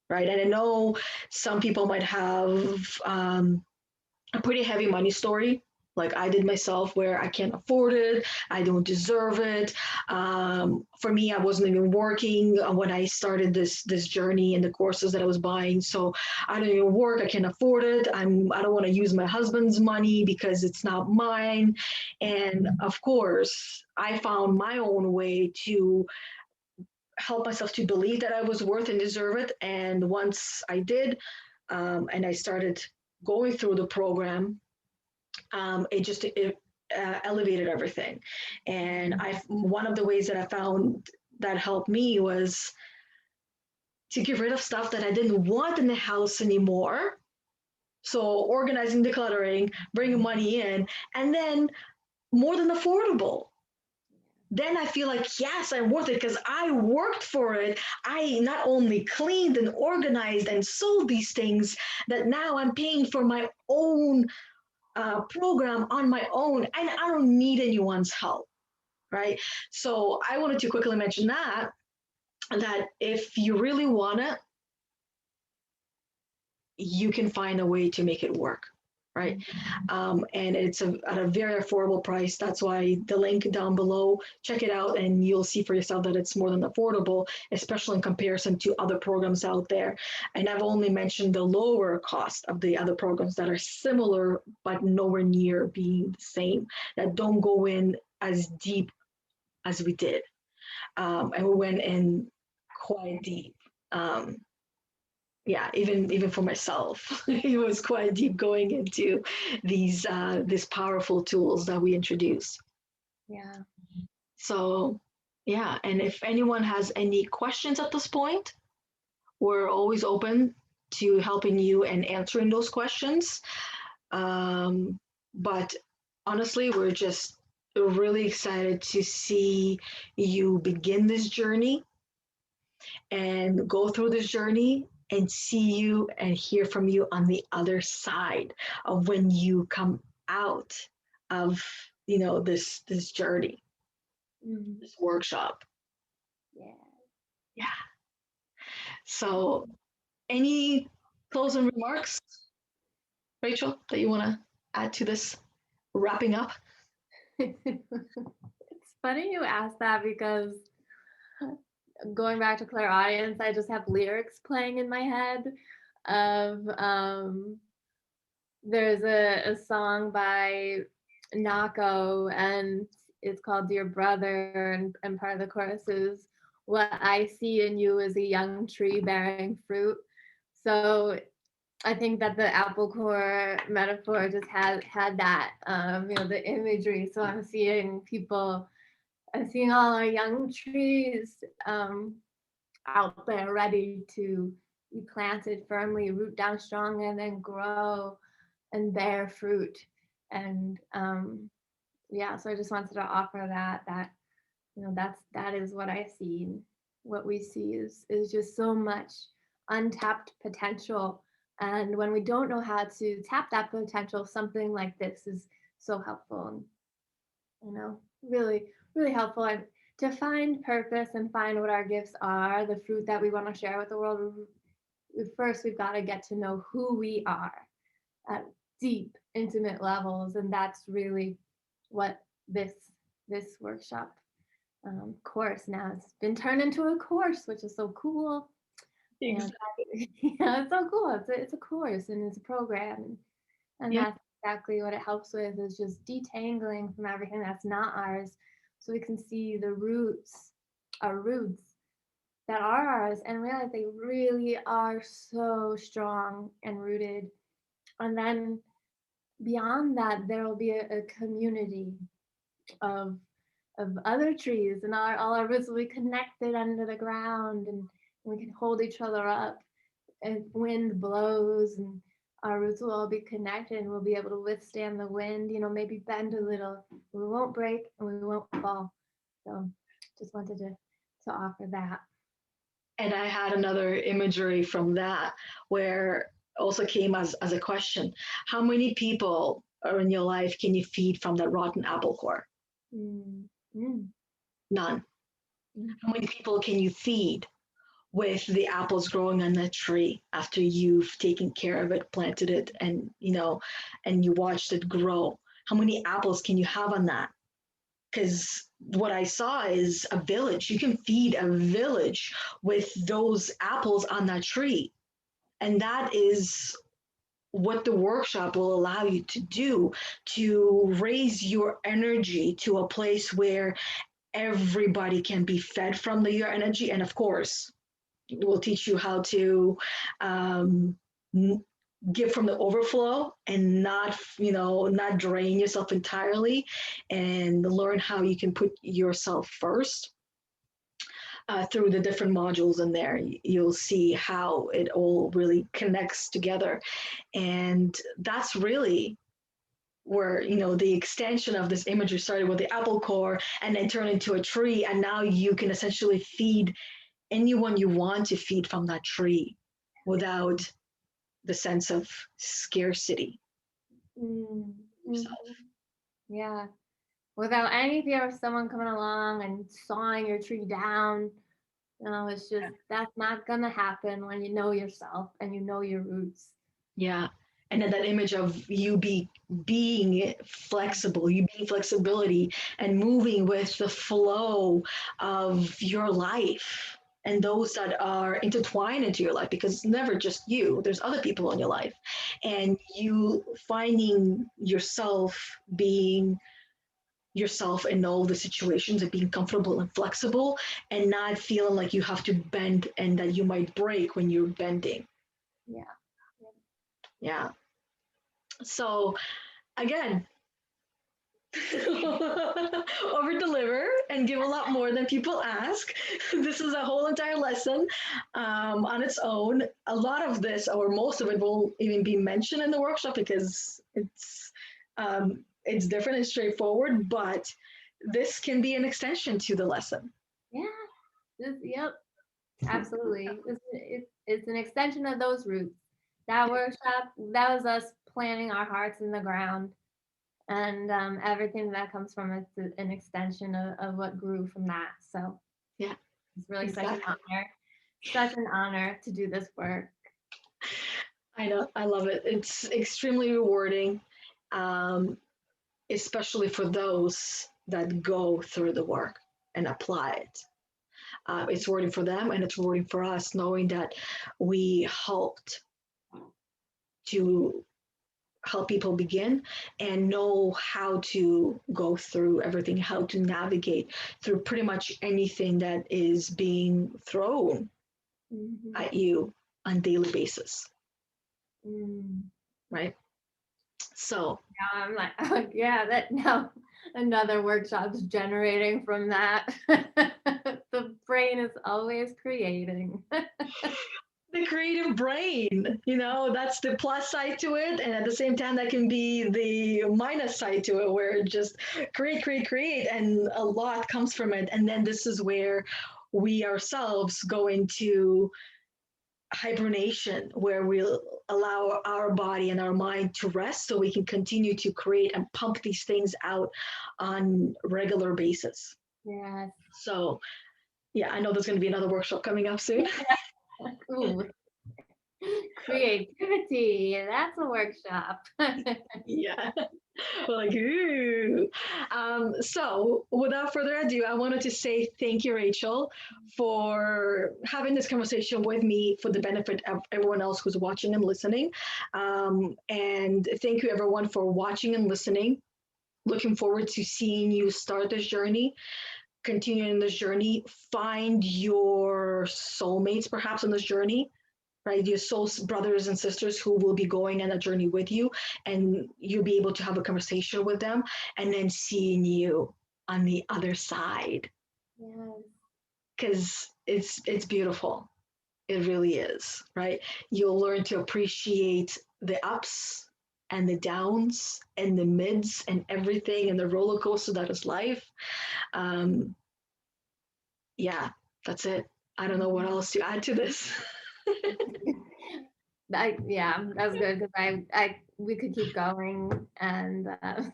right? And I know some people might have a pretty heavy money story like I did myself where I can't afford it, I don't deserve it. For me, I wasn't even working when I started this journey and the courses that I was buying, so I don't even work, I can't afford it. I don't want to use my husband's money because it's not mine. And of course I found my own way to help myself to believe that I was worth and deserve it. And once I did, and I started going through the program, it elevated everything. And I one of the ways that I found that helped me was to get rid of stuff that I didn't want in the house anymore. So organizing, decluttering, bringing money in, and then more than affordable. Then I feel like, yes, I'm worth it because I worked for it. I not only cleaned and organized and sold these things, that now I'm paying for my own program on my own, and I don't need anyone's help, right? So I wanted to quickly mention that if you really want it, you can find a way to make it work, right? And it's at a very affordable price. That's why the link down below, check it out and you'll see for yourself that it's more than affordable, especially in comparison to other programs out there. And I've only mentioned the lower cost of the other programs that are similar, but nowhere near being the same, that don't go in as deep as we did. And we went in quite deep. Um, yeah, even for myself, it was quite deep going into these powerful tools that we introduced. Yeah. So yeah, and if anyone has any questions at this point, we're always open to helping you and answering those questions. But honestly, we're just really excited to see you begin this journey and go through this journey and see you and hear from you on the other side of when you come out of this journey, this workshop. Yeah. Yeah. So any closing remarks, Rachel, that you want to add to this wrapping up? It's funny you asked that because going back to clairaudience, I just have lyrics playing in my head of there's a song by Nako and it's called Dear Brother, and part of the chorus is what I see in you is a young tree bearing fruit. So I think that the apple core metaphor just had that the imagery. So I'm seeing people, I'm seeing all our young trees out there ready to be planted firmly, root down strong, and then grow and bear fruit. And yeah, so I just wanted to offer that that is what I see. What we see is just so much untapped potential. And when we don't know how to tap that potential, something like this is so helpful and really, really helpful. And to find purpose and find what our gifts are, the fruit that we want to share with the world, first we've got to get to know who we are at deep, intimate levels, and that's really what this workshop course now has been turned into a course, which is so cool. Exactly. And yeah, it's so cool. It's a course and it's a program, and Yeah. that's exactly what it helps with is just detangling from everything that's not ours, so we can see the roots, our roots that are ours, and realize they really are so strong and rooted. And then beyond that, there will be a community of other trees, and all our roots will be connected under the ground, and we can hold each other up if wind blows, and our roots will all be connected, and we'll be able to withstand the wind, maybe bend a little. We won't break and we won't fall. So just wanted to offer that. And I had another imagery from that where also came as a question. How many people are in your life can you feed from that rotten apple core? Mm, mm, None. mm. How many people can you feed with the apples growing on that tree after you've taken care of it, planted it, and and you watched it grow? How many apples can you have on that? Because what I saw is a village. You can feed a village with those apples on that tree. And that is what the workshop will allow you to do, to raise your energy to a place where everybody can be fed from your energy. And of course, we'll teach you how to um, give from the overflow and not drain yourself entirely, and learn how you can put yourself first. Through the different modules in there, you'll see how it all really connects together. And that's really where the extension of this imagery started with the apple core and then turned into a tree, and now you can essentially feed anyone you want to feed from that tree without the sense of scarcity Mm, yourself. mhm. Yeah. Without any fear of someone coming along and sawing your tree down. No, it's just that's not gonna happen when you know yourself and you know your roots. Yeah. And then that image of you being flexible, you being flexibility and moving with the flow of your life and those that are intertwined into your life, because it's never just you, there's other people in your life. And you finding yourself being yourself in all the situations and being comfortable and flexible and not feeling like you have to bend and that you might break when you're bending. Yeah. Yeah. So again, over deliver and give a lot more than people ask. This is a whole entire lesson on its own. A lot of this, or most of it, will even be mentioned in the workshop because it's different and straightforward. But this can be an extension to the lesson. Yeah. Yep. Absolutely. It's an extension of those roots. That workshop, that was us planting our hearts in the ground. And everything that comes from it's an extension of what grew from that. So Yeah, it's really exactly. such an honor to do this work. I know, I love it. It's extremely rewarding, um, especially for those that go through the work and apply it. It's rewarding for them and it's rewarding for us knowing that we helped to help people begin and know how to go through everything, how to navigate through pretty much anything that is being thrown Mm-hmm. at you on a daily basis, right? So Yeah, I'm like, oh, yeah, that now another workshop's generating from that. The brain is always creating. the creative brain, that's the plus side to it, and at the same time that can be the minus side to it, where it just create and a lot comes from it. And then this is where we ourselves go into hibernation, where we'll allow our body and our mind to rest so we can continue to create and pump these things out on regular basis. Yes. So yeah, I know there's going to be another workshop coming up soon. Ooh. Creativity, that's a workshop. Yeah. Like, ooh. So without further ado, I wanted to say thank you, Rachel, for having this conversation with me for the benefit of everyone else who's watching and listening. And thank you, everyone, for watching and listening. Looking forward to seeing you start this journey, continuing this journey, find your soulmates perhaps on this journey, right? Your soul brothers and sisters who will be going on a journey with you, and you'll be able to have a conversation with them, and then seeing you on the other side, Yes. because it's beautiful. It really is, right? You'll learn to appreciate the ups and the downs and the mids and everything and the roller coaster that is life. Um, yeah, that's it. I don't know what else to add to this. Yeah, that's good because we could keep going, and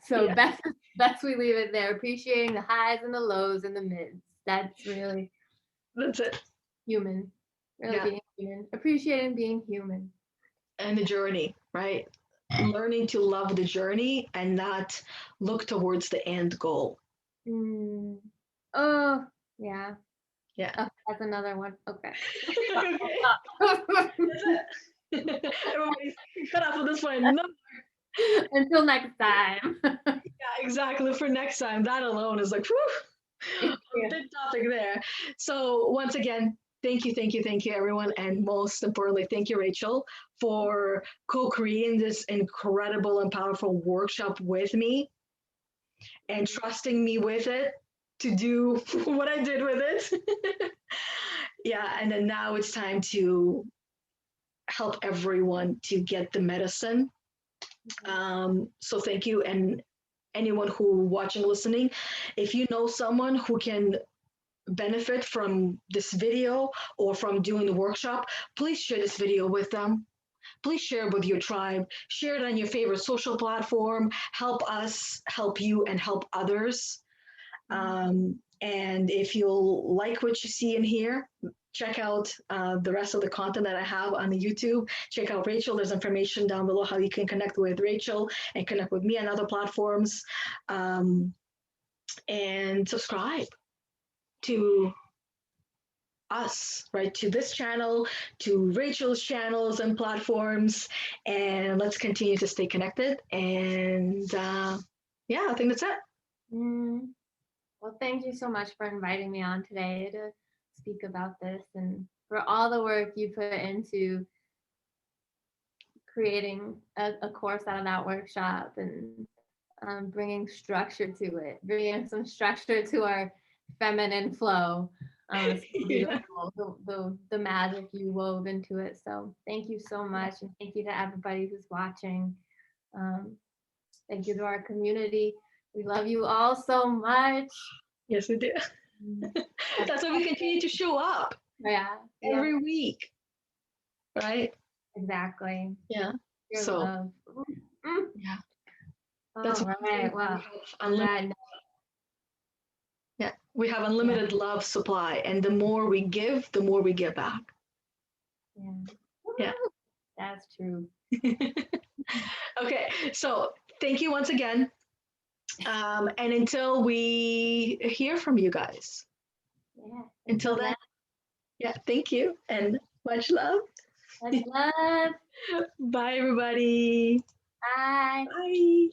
so Yeah. best we leave it there. Appreciating the highs and the lows and the mids. That's really That's it. human. Really Yeah. being human. Appreciating being human. And the journey, right? Learning to love the journey and not look towards the end goal. Mm. Oh, yeah. Yeah. Oh, that's another one. Okay. Everybody's cut off at this point. No. Until next time. Yeah, exactly. For next time, that alone is like, whew, a big topic there. So once again, thank you, everyone, and most importantly, thank you, Rachel, for co-creating this incredible and powerful workshop with me and trusting me with it to do what I did with it. Yeah, and then now it's time to help everyone to get the medicine. So thank you, and anyone who watching, listening, if you know someone who can benefit from this video or from doing the workshop, please share this video with them. Please share it with your tribe. Share it on your favorite social platform. Help us help you and help others. And if you'll like what you see and hear, check out the rest of the content that I have on the YouTube. Check out Rachel. There's information down below how you can connect with Rachel and connect with me on other platforms. And subscribe to us, right? To this channel, to Rachel's channels and platforms. And let's continue to stay connected. And yeah, I think that's it. Mm. Well, thank you so much for inviting me on today to speak about this and for all the work you put into creating a course out of that workshop and bringing structure to it, bringing some structure to our feminine flow. It's beautiful, the magic you wove into it. So thank you so much. And thank you to everybody who's watching. Thank you to our community. We love you all so much. Yes, we do. That's why we continue to show up. Yeah. Every week. Right? Exactly. Yeah. Your so love. yeah. That's right. Wow. Yeah, we have unlimited love supply, and the more we give, the more we get back. Yeah. Yeah. That's true. Okay, so thank you once again. And until we hear from you guys. Yeah. Until then. Yeah, thank you and much love. Much love. Bye, everybody. Bye. Bye.